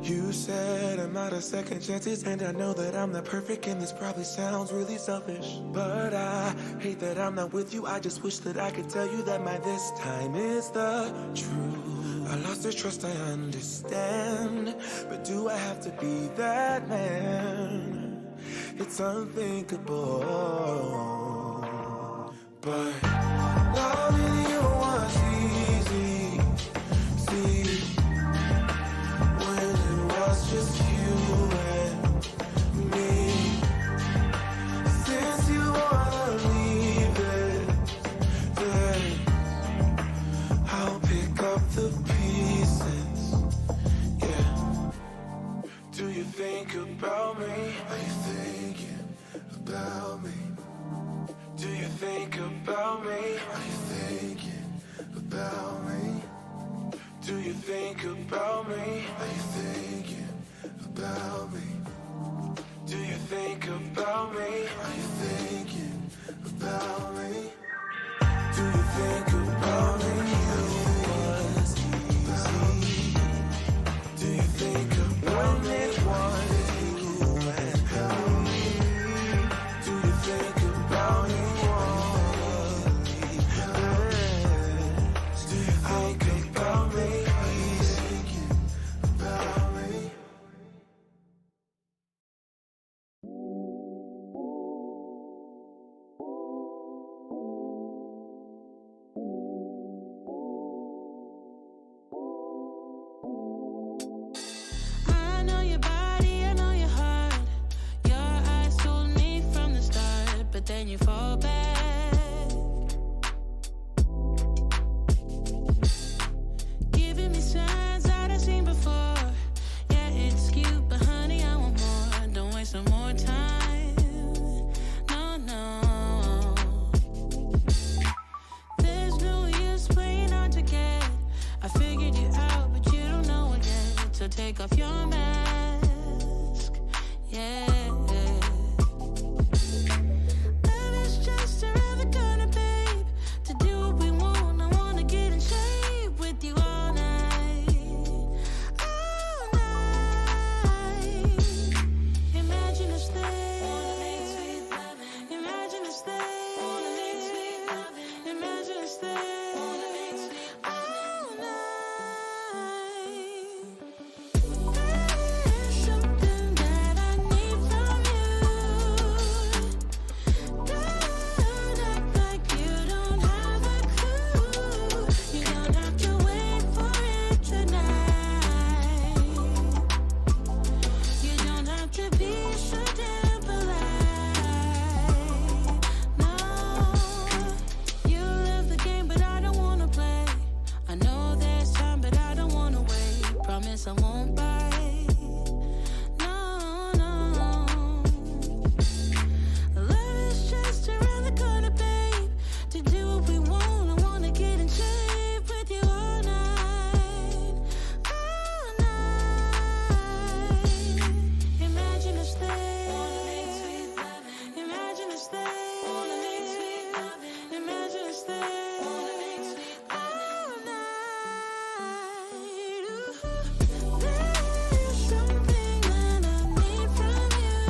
you said I'm out of second chances, and I know that I'm not perfect, and this probably sounds really selfish, but I hate that I'm not with you. I just wish that I could tell you that my this time is the truth. I lost your trust, I understand, but do I have to be that man? It's unthinkable, but loving you was easy. See, when it was just you and me. Since you wanna leave it, then I'll pick up the pieces. Yeah. Do you think about me? Are you thinking about me? Do you think about me? Are you thinking about me? Do you think about me? Are you thinking about me? Do you think about me? Are you thinking about me? Do you think about me? It was easy. Do you think about me? One you and me. Do you think about me? Do you think about me? Are you thinking about me? I know your body, I know your heart. Your eyes told me from the start, but then you fall back. Giving me signs that I've seen before. Yeah, it's cute, but honey, I want more. Don't waste no more time. No, no. take off your mask. Yeah. Love is just around the corner, babe. To do what we want, I wanna get in shape with you all night. All night. Imagine us there. Imagine us there. Imagine us there. All night. There's something that I need from you. Don't act like you don't have a clue. You don't have to wait for it tonight. You don't have to be so damn polite. No, you love the game, but I don't wanna play. I know there's time, but I don't wanna wait. Promise I won't bite. No, no. Love is just around the corner, babe. To do what we want, I wanna get in shape with you all night. All night. Imagine us there. Imagine us there. Imagine us there. All night. There's something that I need from you.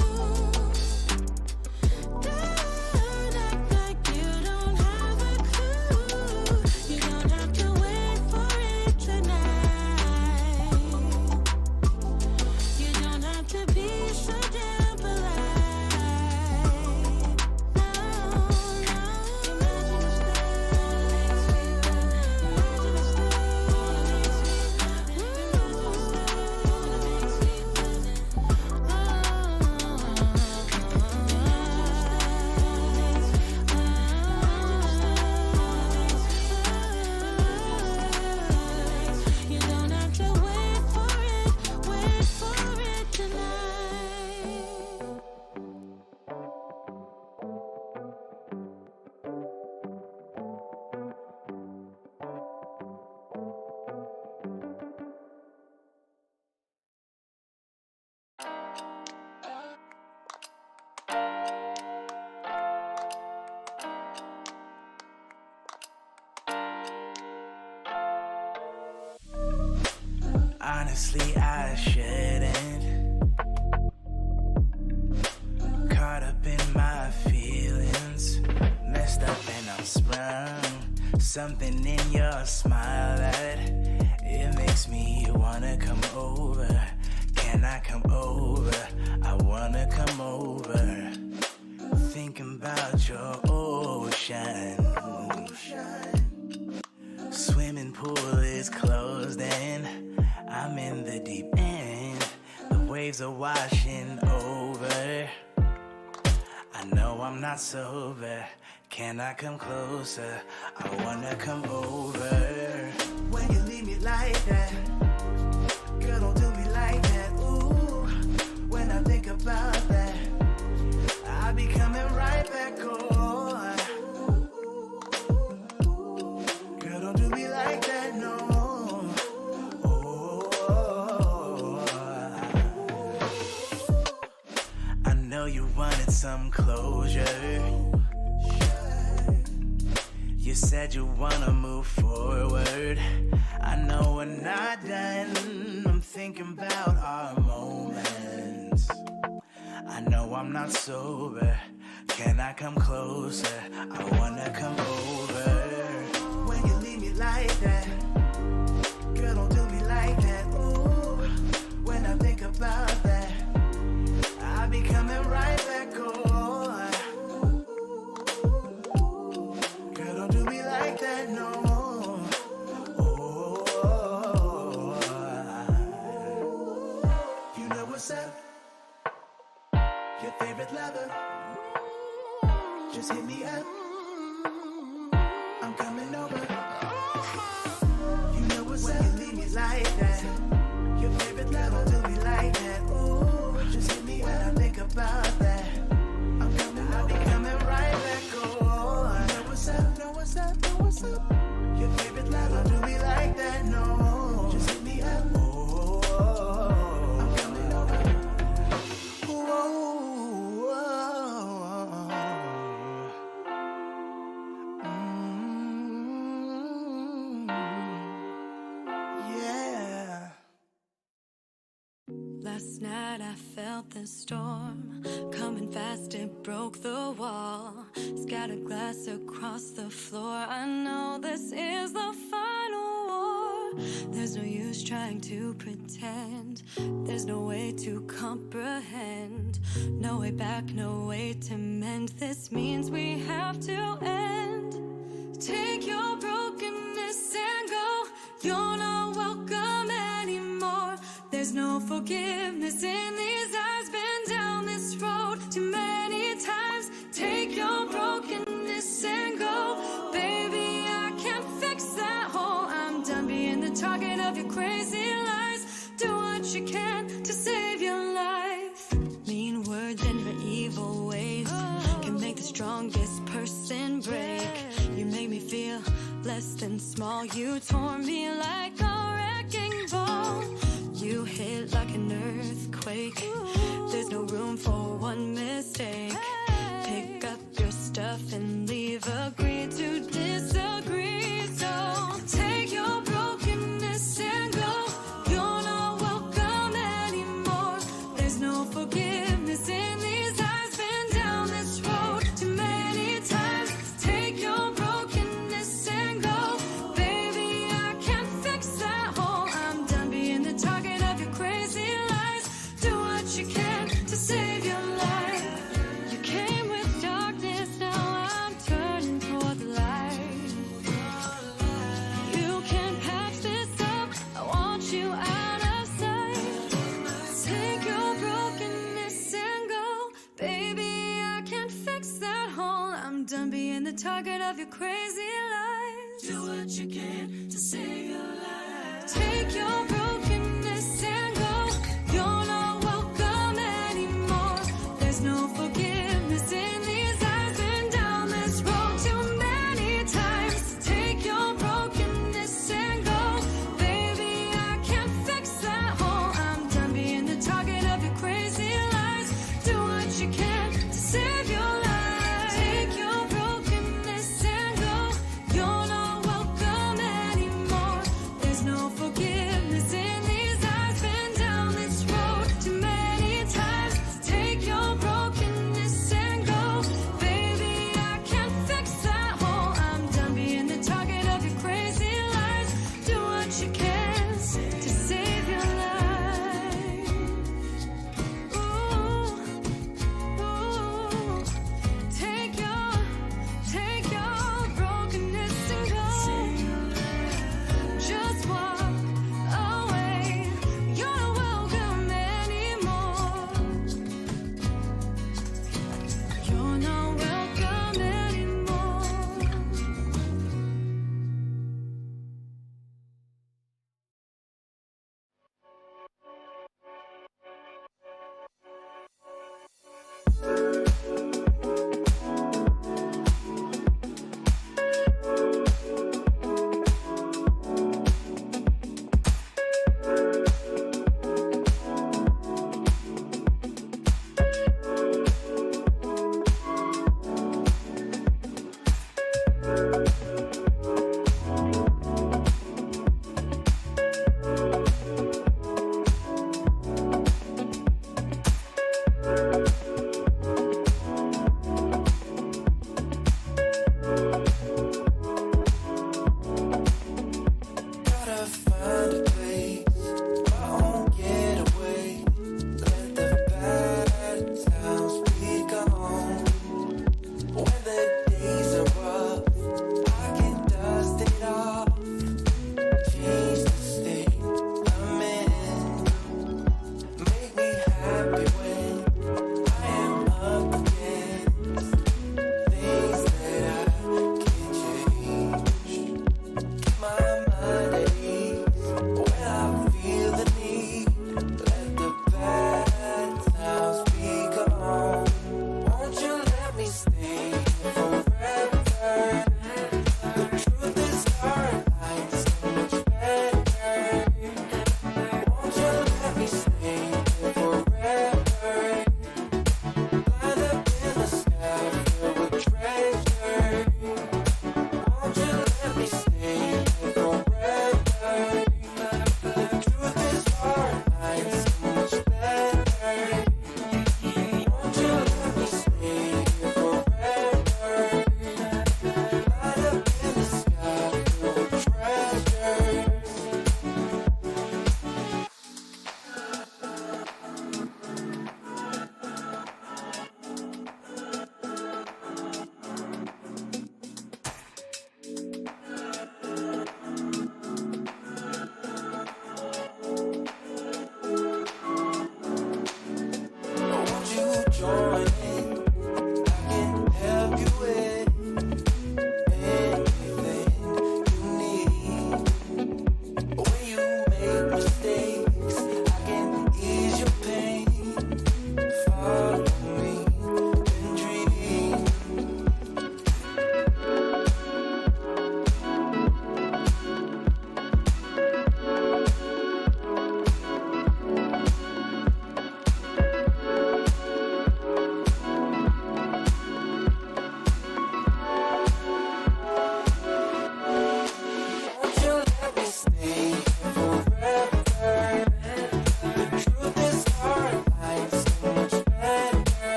Don't act like you don't have a clue. You don't have to wait for it tonight. You don't have to be so damn polite. No, no. Imagine us You don't have to wait for it tonight. Honestly, I shouldn't. Caught up in my feelings, messed up and I'm sprung. Something in your smile that it makes me wanna come over. Can I come over? I wanna come over. Thinking about your ocean. Swimming pool is closed and I'm in the deep end. The waves are washing over. I know I'm not sober. Can I come closer? I wanna come over. When you leave me like that, girl, don't do me like that. Ooh, when I think about that, I'll be coming right back on. Girl, don't do me like that, no. I know you wanted some closure. You said you wanna move forward. I know we're not done. I'm thinking about our moments. I know I'm not sober. Can I come closer? I wanna come over. When you leave me like that, girl, don't do me like that. Ooh, when I think about that, I'll be coming right back on. Girl, don't do me like that, no. You know what's up? Your favorite lover. Just hit me up. I'm coming over. You know what's up? When you leave me like that, your favorite lover do me like that. Ooh, just hit me when I think about that. I'm coming, I'll be coming right back on. Know what's up? Know what's up? Know what's up? Your favorite lover do me like that. No, just hit me up. Oh. Last night I felt the storm coming fast, it broke the wall, scattered glass across the floor. I know this is the final war. There's no use trying to pretend, there's no way to comprehend, no way back, no way to mend. This means we have to end. Take your brokenness and go, you're not welcome anymore. There's no forgiveness in these eyes, been down this road too many times. Take your brokenness and go, baby, I can't fix that hole. I'm done being the target of your crazy lies. Do what you can to save your life. Mean words and your evil ways can make the strongest person break. You make me feel less than small, you tore me like a wrecking ball. You hit like an earthquake, there's no room for one mistake. Pick up your stuff and leave, agree to disagree. So take your brokenness and go, you're not welcome anymore. There's no forgiveness in these eyes, been down this road too many times. Take your brokenness and go, baby, I can't fix that hole. I'm done being the target of your crazy lies. Do what you can to save your life. You came with darkness, now I'm turning toward the light. You can patch this up, I want you out of sight. Take your brokenness and go, baby, I can't fix that hole. I'm done being the target of your crazy lies. Do what you can to save your life. Take your brokenness and go, you're not welcome anymore. There's no forgiveness in these eyes, been down this road too many times. Take your brokenness and go, baby, I can't fix that hole. I'm done being the target of your crazy lies. Do what you can to save your life. Take your brokenness and go, you're not welcome anymore.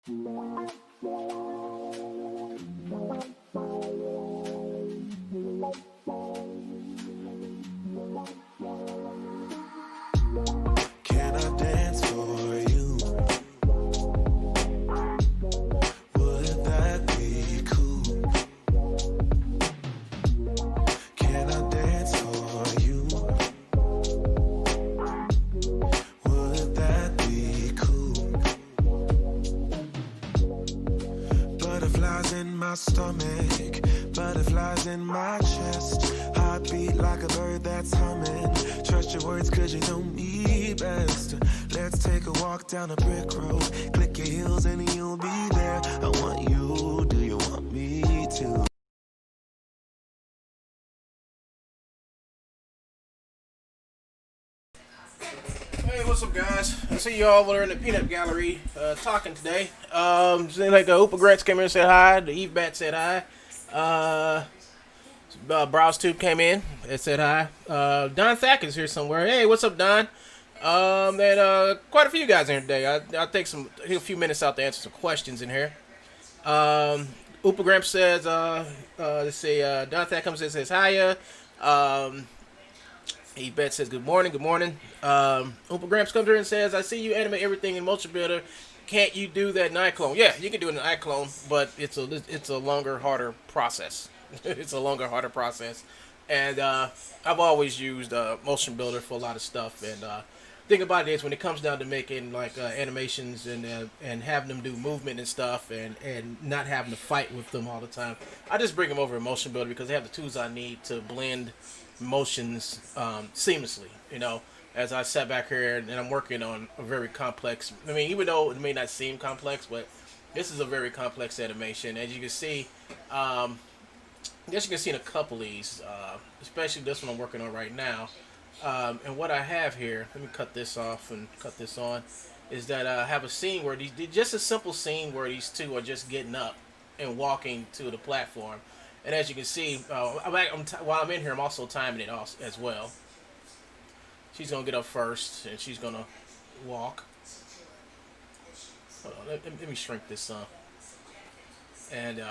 Can I dance for you? Would that be cool? Can I dance for you? Would that be cool? Butterflies in my stomach, butterflies in my chest. Heartbeat like a bird that's humming. Trust your words cause you know me best. Let's take a walk down a brick road. Click your heels and you'll be there. I want you, do you want me to? Hey, what's up, guys? I see you all over in the peanut gallery talking today. Seems like Upa Grants came in and said hi. The Eve Bat said hi. Bodysuit came in and said hi. Don Thack is here somewhere. Hey, what's up, Don? And quite a few guys in here today. I'll take a few minutes out to answer some questions in here. Upa Gramps says, let's see, Don Thack comes in and says hiya. Ebet says good morning, good morning. Upa Gramps comes here and says, I see you animate everything in motionbuilder. Can't you do that in iClone? Yeah, you can do it in iClone, but it's a longer, harder process. It's a longer, harder process. And I've always used Motion Builder for a lot of stuff. And thing about it is when it comes down to making like animations and having them do movement and stuff and not having to fight with them all the time, I just bring them over in Motion Builder because they have the tools I need to blend motions seamlessly. You know, as I sat back here and I'm working on a very complex, I mean, even though it may not seem complex, but this is a very complex animation. As you can see, I guess you can see in a couple of these, especially this one I'm working on right now. And what I have here, let me cut this off and cut this on, is that I have a scene where just a simple scene where these two are just getting up and walking to the platform. And as you can see, while I'm in here, I'm also timing it as well. She's going to get up first, and she's going to walk. Hold on, let me shrink this up. And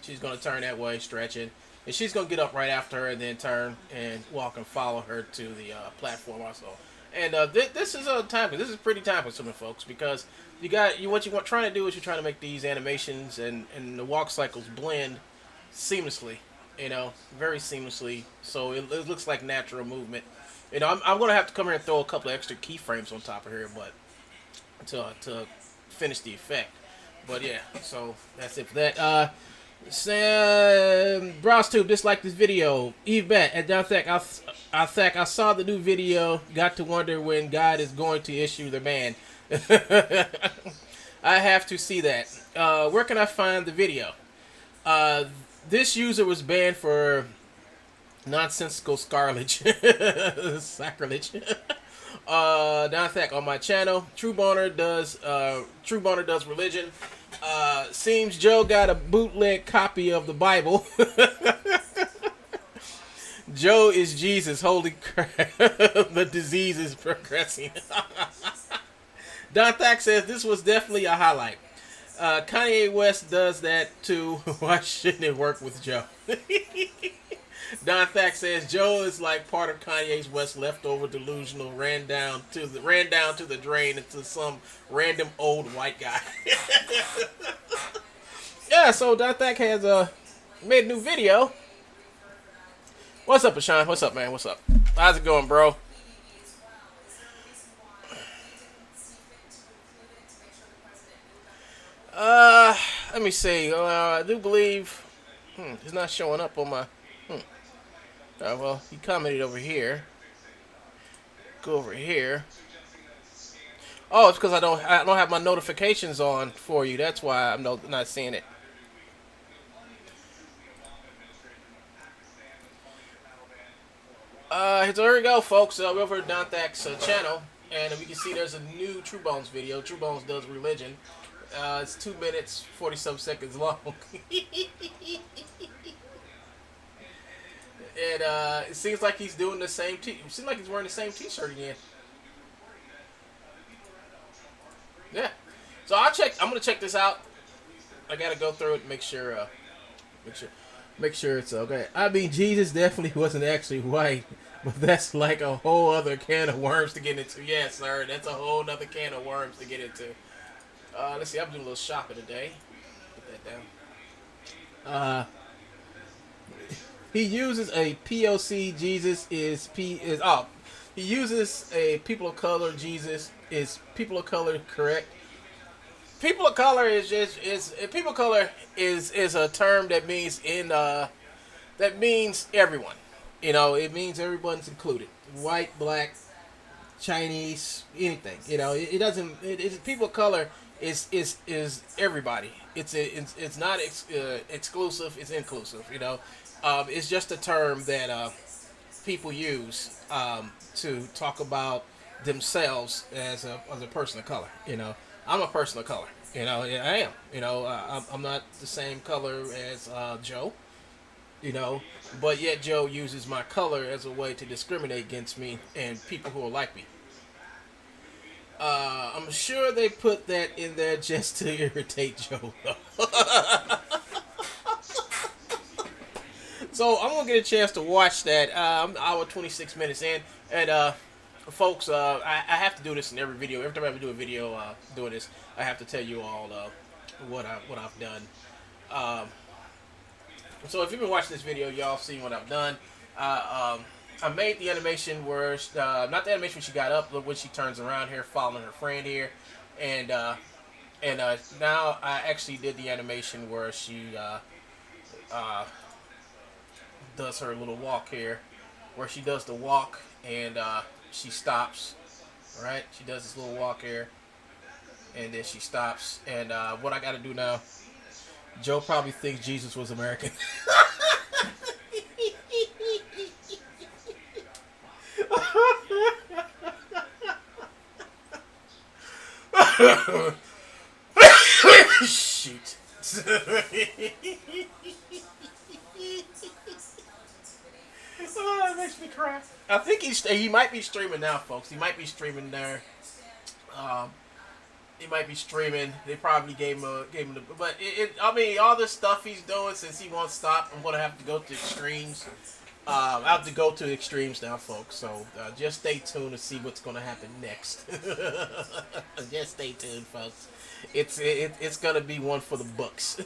she's going to turn that way, stretch it. And she's going to get up right after her and then turn and walk and follow her to the platform also. And this is a time, this is pretty time consuming, folks, because what you're trying to do is you're trying to make these animations and the walk cycles blend seamlessly, you know, very seamlessly, so it looks like natural movement. You know, I'm going to have to come here and throw a couple of extra keyframes on top of here, but to finish the effect. But yeah, so that's it for that. Sam Browstube disliked this video. Eve Bet and Don Thack, I saw the new video. Got to wonder when God is going to issue the ban. I have to see that. Where can I find the video? This user was banned for nonsensical sacrilege. Sacrilege. Don Thack on my channel. Trueboner does religion. Seems Joe got a bootleg copy of the Bible. Joe is Jesus. Holy crap. The disease is progressing. Don Thack says this was definitely a highlight. Kanye West does that too. Why shouldn't it work with Joe? Don Thack says Joe is like part of Kanye's West leftover delusional ran down to the drain into some random old white guy. Yeah, so Don Thack has made a new video. What's up, Ashan? What's up, man? What's up? How's it going, bro? Let me see. I do believe it's not showing up on my. Well, he commented over here. Go over here. Oh, it's because I don't have my notifications on for you. That's why I'm not seeing it. So there we go, folks. We're over at Don Thack's channel, and we can see there's a new Truebones video. Truebones does religion. It's 2 minutes 47 seconds long. And it seems like he's doing the same it seems like he's wearing the same t-shirt again. Yeah. So I'm gonna check this out. I gotta go through it and make sure it's okay. I mean, Jesus definitely wasn't actually white, but that's like a whole other can of worms to get into. Yes, sir, that's a whole other can of worms to get into. Let's see, I'm doing a little shopping today. Put that down. He uses a POC. Jesus is he uses a people of color. Jesus is people of color. Correct. People of color is people of color is a term that means that means everyone. You know, it means everyone's included. White, black, Chinese, anything. You know, it doesn't. It's people of color is everybody. It's not exclusive. It's inclusive. You know, it's just a term that people use to talk about themselves as a person of color. You know, I'm a person of color. You know, I am. You know, I'm not the same color as Joe. You know, but yet Joe uses my color as a way to discriminate against me and people who are like me. I'm sure they put that in there just to irritate Joe. So I'm gonna get a chance to watch that. I'm hour 26 minutes in, and folks, I have to do this in every video. Every time I do a video doing this, I have to tell you all what I've done. So if you've been watching this video, y'all seen what I've done. I made the animation where, not the animation when she got up, but when she turns around here, following her friend here, and now I actually did the animation where she does her little walk here, where she does the walk and she stops, right? She does this little walk here, and then she stops. And what I got to do now? Joe probably thinks Jesus was American. Shoot. Oh, that makes me cry. I think he might be streaming now, folks. He might be streaming there. He might be streaming. They probably gave him the. But I mean, all this stuff he's doing, since he won't stop, I'm gonna have to go to extremes. I have to go to extremes now, folks. So just stay tuned to see what's gonna happen next. Just stay tuned, folks. It's gonna be one for the books.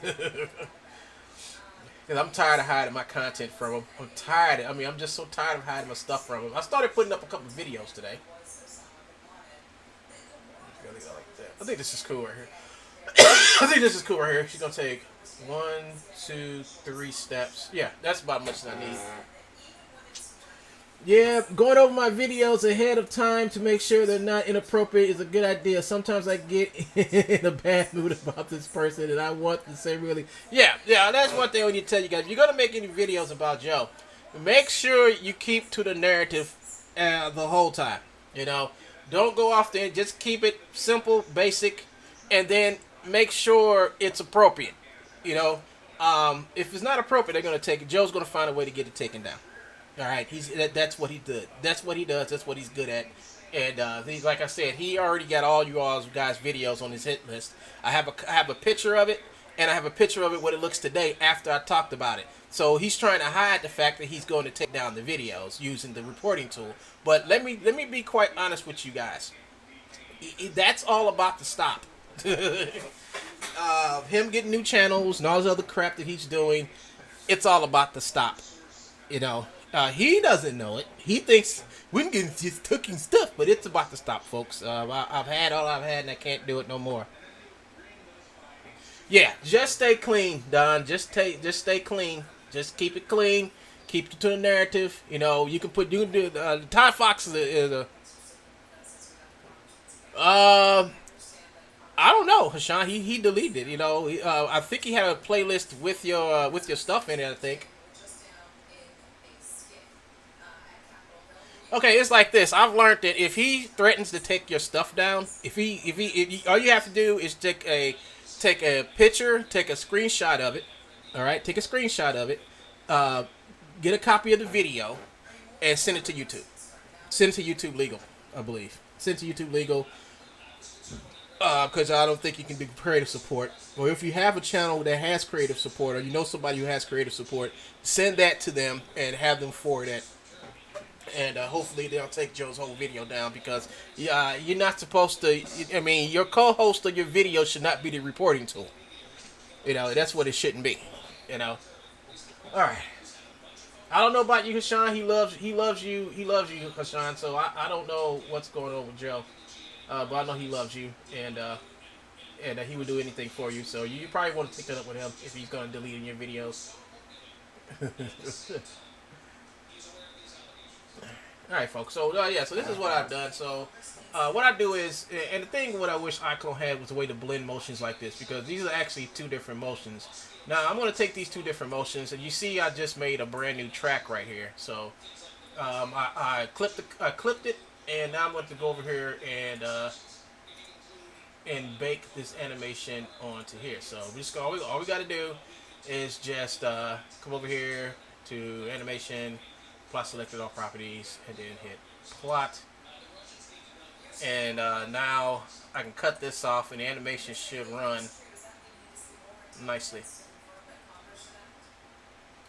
Cause I'm tired of hiding my content from him. I'm tired. I mean, I'm just so tired of hiding my stuff from him. I started putting up a couple videos today. I think this is cool right here. I think this is cool right here. She's gonna take 1, 2, 3 steps. Yeah, that's about as much as I need. Yeah, going over my videos ahead of time to make sure they're not inappropriate is a good idea. Sometimes I get in a bad mood about this person and I want to say really... Yeah, that's one thing I need to tell you guys. If you're going to make any videos about Joe, make sure you keep to the narrative the whole time. You know, don't go off there. Just keep it simple, basic, and then make sure it's appropriate. You know, if it's not appropriate, they're going to take it. Joe's going to find a way to get it taken down. All right, that's what he did. That's what he does. That's what he's good at. And he's, like I said, he already got all you all guys' videos on his hit list. I have a picture of it, and I have a picture of it what it looks today after I talked about it. So he's trying to hide the fact that he's going to take down the videos using the reporting tool. But let me be quite honest with you guys. That's all about to stop. Him getting new channels and all this other crap that he's doing, it's all about to stop. You know. He doesn't know it. He thinks we're getting just cooking stuff, but it's about to stop, folks. I've had all I've had, and I can't do it no more. Yeah, just stay clean, Don. Just stay clean. Just keep it clean. Keep it to the narrative. You know, you can do Ty Fox is a. I don't know, Hashan. He deleted it. You know, I think he had a playlist with your stuff in it. I think. Okay, it's like this. I've learned that if he threatens to take your stuff down, if he all you have to do is take a picture, take a screenshot of it. All right, take a screenshot of it. Get a copy of the video, and send it to YouTube. Send it to YouTube Legal, I believe. Send it to YouTube Legal. because I don't think you can do creative support. Or if you have a channel that has creative support, or you know somebody who has creative support, send that to them and have them forward it. And hopefully they'll take Joe's whole video down, because you're not supposed to. I mean, your co-host of your video should not be the reporting tool. You know, that's what it shouldn't be. You know. All right. I don't know about you, Hashan. He loves you, Hashan. So I don't know what's going on with Joe, but I know he loves you, and he would do anything for you. So you probably want to take that up with him if he's going to delete in your videos. All right, folks. So so this is what I've done. So what I do is, and the thing what I wish iClone had was a way to blend motions like this, because these are actually two different motions. Now I'm going to take these two different motions, and you see I just made a brand new track right here. So I clipped it, and now I'm going to go over here and bake this animation onto here. So all we got to do is just come over here to animation, plot selected all properties, and then hit plot. And now I can cut this off, and the animation should run nicely.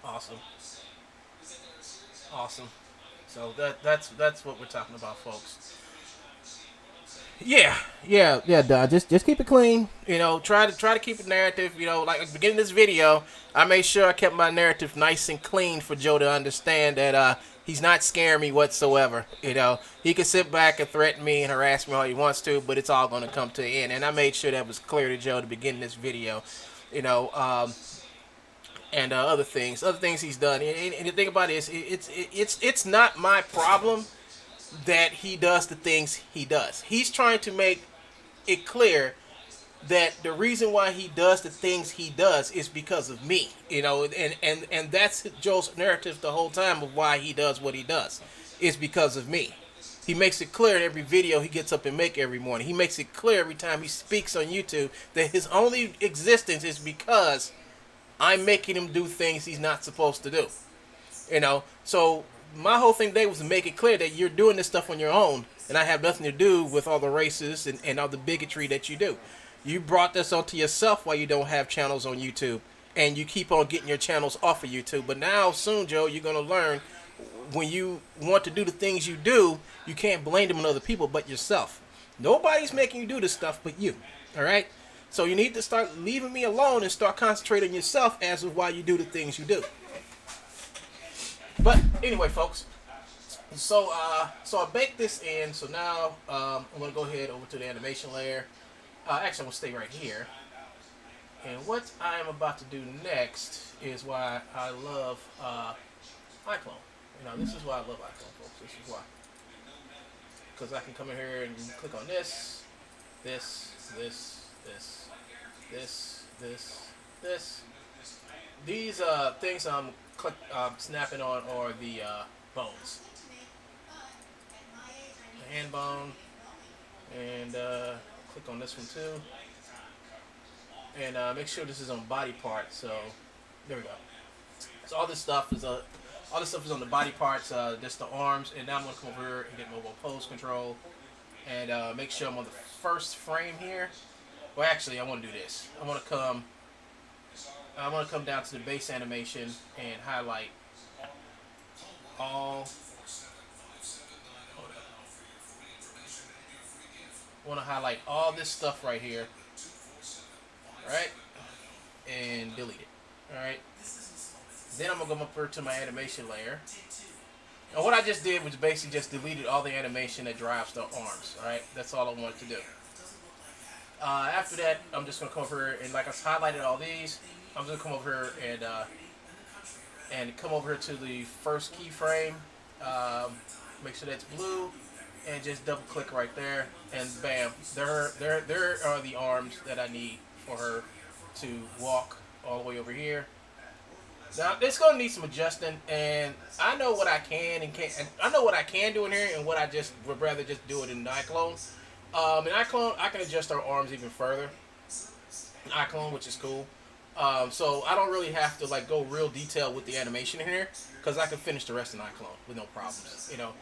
Awesome. So that's what we're talking about, folks. Yeah, Don. Just keep it clean. You know, try to keep it narrative. You know, like at the beginning of this video, I made sure I kept my narrative nice and clean for Joe to understand that he's not scaring me whatsoever. You know, he can sit back and threaten me and harass me all he wants to, but it's all going to come to an end. And I made sure that was clear to Joe at the beginning of this video. You know, and other things he's done. And the thing about it is, it's not my problem that he does the things he does. He's trying to make it clear that the reason why he does the things he does is because of me. You know, and that's Joe's narrative the whole time of why he does what he does. It's because of me. He makes it clear in every video he gets up and make every morning. He makes it clear every time he speaks on YouTube that his only existence is because I'm making him do things he's not supposed to do. You know, so my whole thing today was to make it clear that you're doing this stuff on your own, and I have nothing to do with all the races and all the bigotry that you do. You brought this onto yourself while you don't have channels on YouTube, and you keep on getting your channels off of YouTube. But now, soon, Joe, you're going to learn when you want to do the things you do, you can't blame them on other people but yourself. Nobody's making you do this stuff but you. All right? So you need to start leaving me alone and start concentrating on yourself as of why you do the things you do. But anyway, folks, so I baked this in. So now I'm going to go ahead over to the animation layer. Actually, I'm going to stay right here. And what I am about to do next is why I love iClone. You know, this is why I love iClone, folks. This is why. Because I can come in here and click on this. These things I'm snapping on are the bones. The hand bone. And click on this one too. And make sure this is on body part. So there we go. So all this stuff is on the body parts. Just the arms. And now I'm gonna come over here and get mobile pose control. And make sure I'm on the first frame here. Well, actually, I want to do this. I want to come down to the base animation and highlight all. I want to highlight all this stuff right here. All right, and delete it. All right. Then I'm gonna go up here to my animation layer. And what I just did was basically just deleted all the animation that drives the arms. All right, that's all I wanted to do. After that, I'm just gonna come over here and like I highlighted all these. I'm just gonna come over here and come over here to the first keyframe. Make sure that's blue, and just double click right there, and bam, there are the arms that I need for her to walk all the way over here. Now it's gonna need some adjusting, and I know what I can and can't. And I know what I can do in here, and what I just would rather just do it in iClone. In iClone, I can adjust our arms even further. In iClone, which is cool. So I don't really have to like go real detailed with the animation in here, because I can finish the rest in iClone with no problems. You know.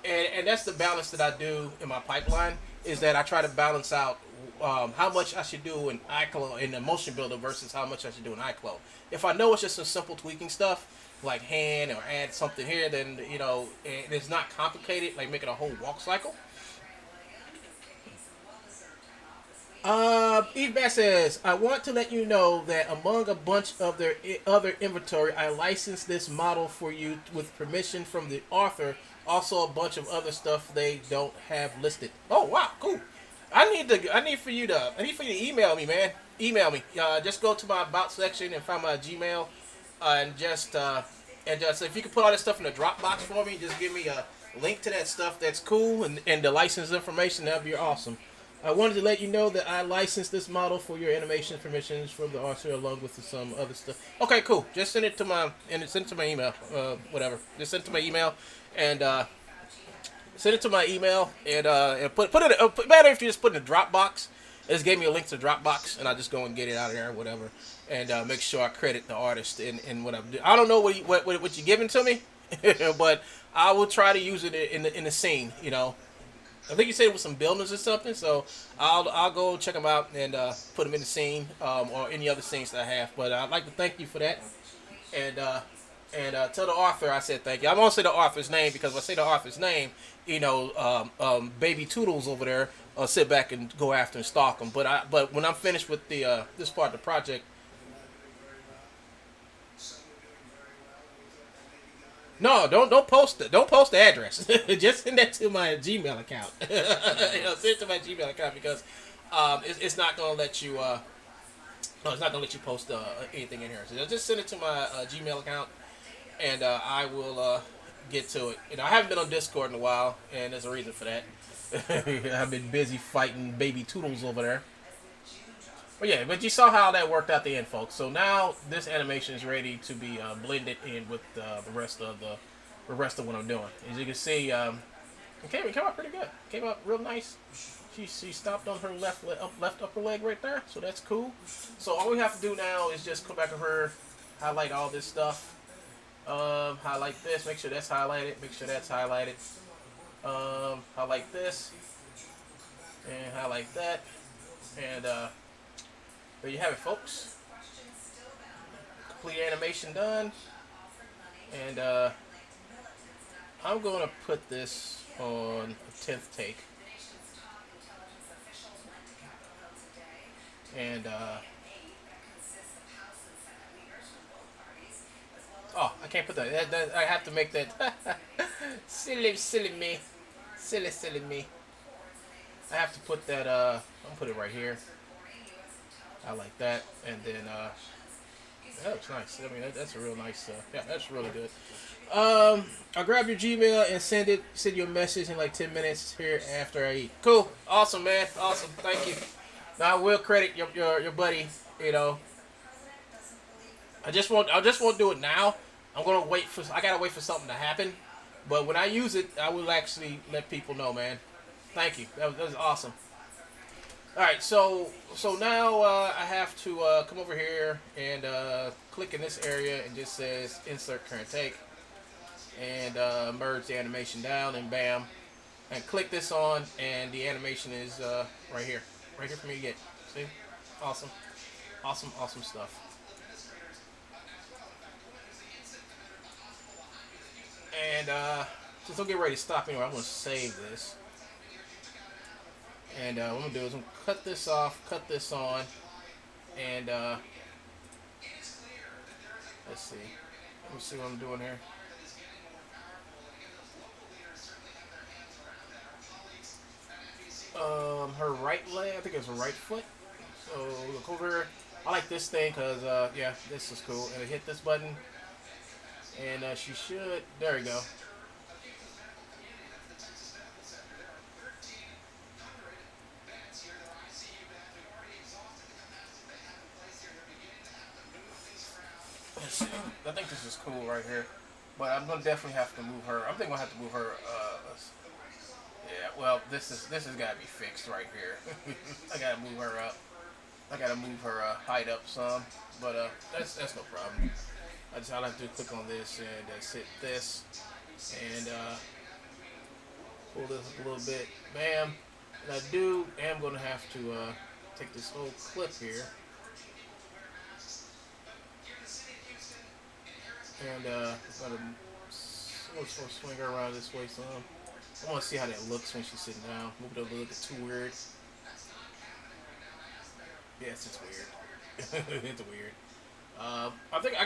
and that's the balance that I do in my pipeline. Is that I try to balance out how much I should do in iCloud in the motion builder versus how much I should do in iCloud. If I know it's just some simple tweaking stuff like hand or add something here, then and it's not complicated, like making a whole walk cycle. Eve Bass says, I want to let you know that among a bunch of their other inventory, I licensed this model for you with permission from the author. Also, a bunch of other stuff they don't have listed. Oh wow, cool. I need for you to email me, man. Email me. Just go to my about section and find my Gmail, and just if you can put all this stuff in the Dropbox for me, just give me a link to that stuff. That's cool, and the license information. That'd be awesome. I wanted to let you know that I licensed this model for your animation permissions from the author along with some other stuff. Okay, cool. Just send it to my email. Whatever. Just send it to my email and send it to my email and put it. Better if you just put it in the Dropbox. It just gave me a link to Dropbox and I just go and get it out of there or whatever and make sure I credit the artist in what I'm doing. I don't know what you're giving to me, but I will try to use it in the scene. I think you said it was some buildings or something, so I'll go check them out and put them in the scene or any other scenes that I have. But I'd like to thank you for that, and tell the author I said thank you. I'm gonna say the author's name because if I say the author's name, baby Toodles over there sit back and go after and stalk them. But when I'm finished with the this part of the project. No, don't post it. Don't post the address. Just send that to my Gmail account. Send it to my Gmail account because it's not gonna let you. No, it's not gonna let you post anything in here. So just send it to my Gmail account, and I will get to it. I haven't been on Discord in a while, and there's a reason for that. I've been busy fighting baby Toodles over there. But you saw how that worked out the end, folks. So now this animation is ready to be blended in with the rest of what I'm doing. As you can see, it came out pretty good. Came out real nice. She stopped on her left upper leg right there, so that's cool. So all we have to do now is just come back to her, highlight all this stuff, highlight this, make sure that's highlighted, make sure that's highlighted, highlight this, and highlight that, and there you have it, folks. Complete animation done. And I'm going to put this on a 10th take. And oh, I can't put that. I have to make that. silly me. Silly me. I have to put that. I'm gonna put it right here. I like that, and then that looks nice. I mean, that's a real nice. Yeah, that's really good. I'll grab your Gmail and send you a message in like 10 minutes here after I eat. Cool, awesome, man, awesome. Thank you. Now I will credit your buddy. I just won't do it now. I gotta wait for something to happen. But when I use it, I will actually let people know, man. Thank you. That was awesome. Alright, so now I have to come over here and click in this area and just says insert current take and merge the animation down and bam, and click this on and the animation is right here for me to get. See? Awesome stuff. And since I'm getting ready to stop anyway, I'm going to save this. And what I'm going to do is I'm going to cut this off, cut this on, and let's see. Let me see what I'm doing here. Her right leg, I think it's her right foot. So look over. I like this thing because, yeah, this is cool. And I hit this button, and she should. There we go. I think this is cool right here, but I'm gonna definitely have to move her. I think I'm gonna have to move her. Yeah, well, this has got to be fixed right here. I gotta move her up. I gotta move her height up some, but that's no problem. All I have to do is click on this and hit this, and Pull this up a little bit. Bam. And I am going to have to take this old clip here. And I'm going to swing her around this way some. I want to see how that looks when she's sitting down. Move it a little bit too weird. Yes, it's weird. It's weird. I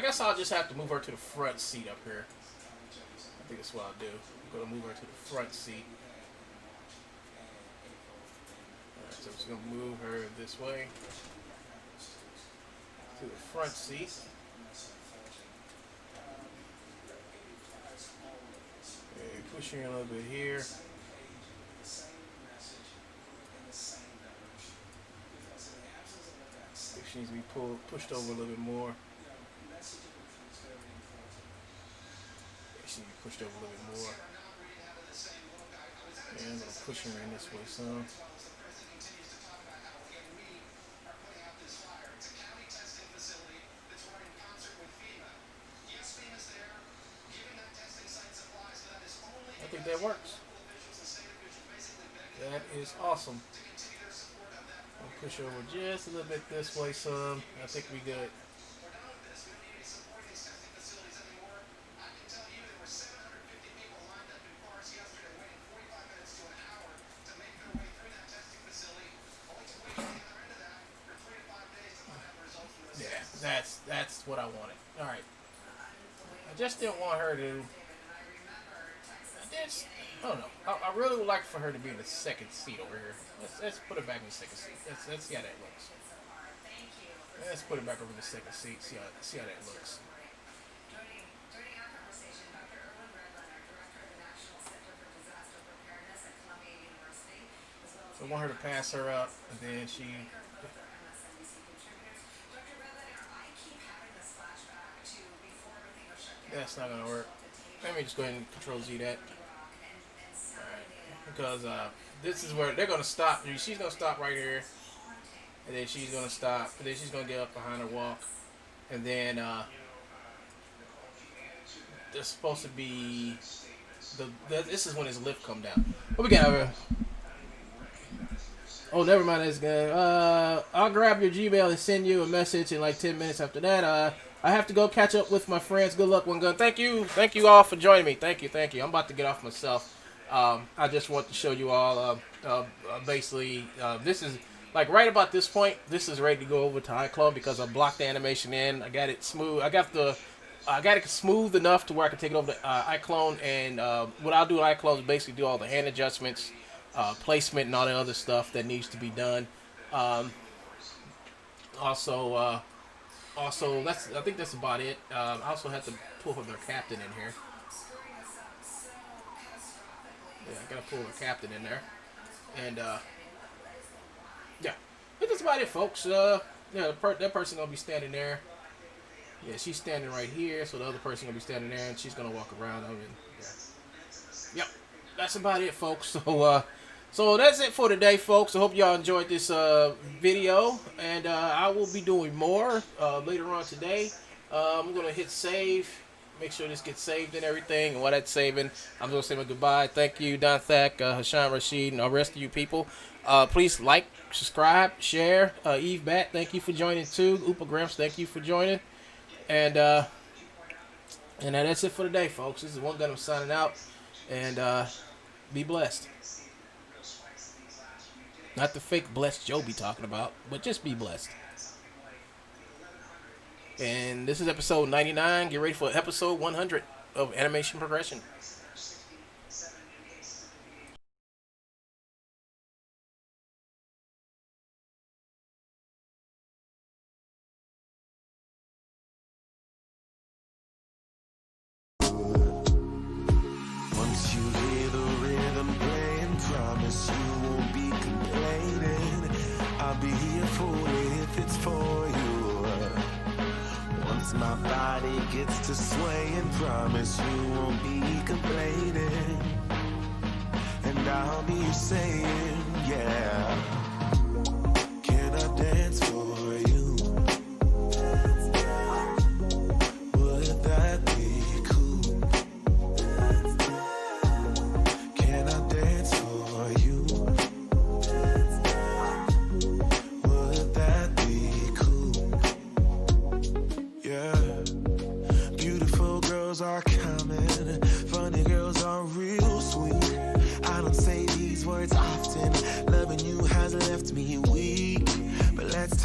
guess I'll just have to move her to the front seat up here. I think that's what I'll do. I'm going to move her to the front seat. Alright, so I'm just going to move her this way to the front seat. Okay, push her in a little bit here. She needs to be pushed over a little bit more. She needs to be pushed over a little bit more. And I'm going to push her in this way some. I think that works. That is awesome. I'll push over just a little bit this way some. I think we good. Yeah, that's what I wanted. All right. I just didn't want her to. I don't know. I really would like for her to be in the second seat over here. Let's put her back in the second seat. Let's see how that looks. Let's put her back over in the second seat. See how that looks. So I want her to pass her up, and then she. That's not gonna work. Let me just go ahead and Control Z that. Because this is where they're gonna stop. She's gonna stop right here, and then she's gonna stop. And then she's gonna get up behind her walk, and then there's supposed to be this is when his lift come down. What we got over here? Oh, never mind. That's good. I'll grab your Gmail and send you a message in like 10 minutes after that. I have to go catch up with my friends. Good luck, one gun. Thank you all for joining me. Thank you. I'm about to get off myself. I just want to show you all, basically, this is, like, right about this point, this is ready to go over to iClone because I blocked the animation in. I got it smooth. I got it smooth enough to where I can take it over to iClone, and what I'll do with iClone is basically do all the hand adjustments, placement, and all the other stuff that needs to be done. Also, I think that's about it. I also have to pull their captain in here. Yeah, I gotta pull a captain in there, and yeah, I think that's about it, folks. Yeah, that person gonna be standing there. Yeah, she's standing right here, so the other person gonna be standing there, and she's gonna walk around them. And yeah, yep, that's about it, folks. So that's it for today, folks. I hope y'all enjoyed this video, and I will be doing more later on today. I'm gonna hit save. Make sure this gets saved and everything. And while that's saving, I'm going to say my goodbye. Thank you, Don Thack, Hashan Rashid, and all the rest of you people. Please like, subscribe, share. Eve Bat, thank you for joining too. Upa Gramps, thank you for joining. And that's it for today, folks. This is One Gun. I'm signing out. And be blessed. Not the fake blessed Joe be talking about, but just be blessed. And this is episode 99. Get ready for episode 100 of Animation Progression. Once you hear the rhythm playing, promise you won't be complaining. I'll be here for it if it's for you. Once my body gets to swaying, promise you won't be complaining. And I'll be saying, yeah, can I dance for you? Would that be cool? Can I dance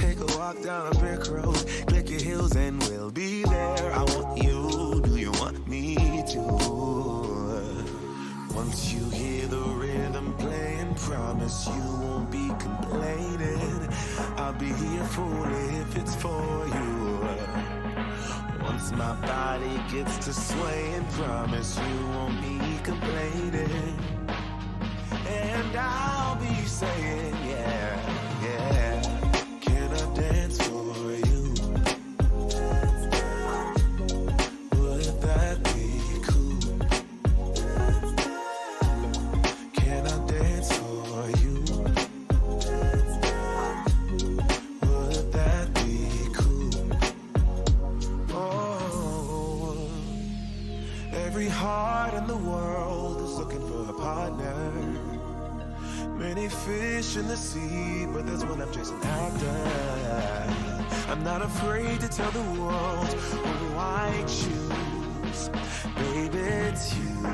take a walk down a brick road. Click your heels and we'll be there. I want you, do you want me to? Once you hear the rhythm playing, promise you won't be complaining. I'll be here for it if it's for you. Once my body gets to swaying, promise you won't be complaining. And I'll be saying, yeah, yeah. Can I dance for you? Would that be cool? Can I dance for you? Would that be cool? Oh, every heart in the world is looking for a partner. Many fish in the sea, but there's one I'm chasing after. I'm not afraid to tell the world who I choose. Baby, it's you.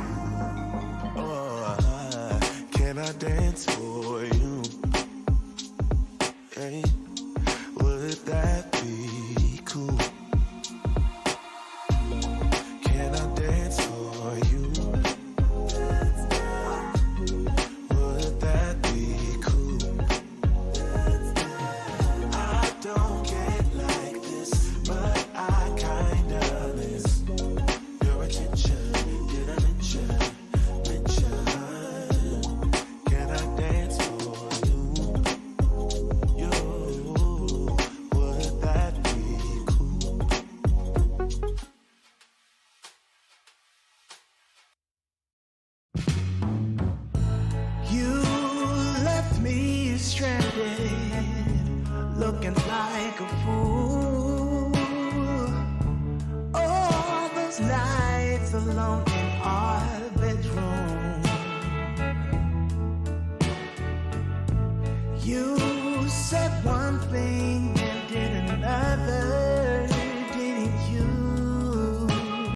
Oh, can I dance for you? Hey, would that be cool? Can I dance for you? Looking like a fool. All those nights alone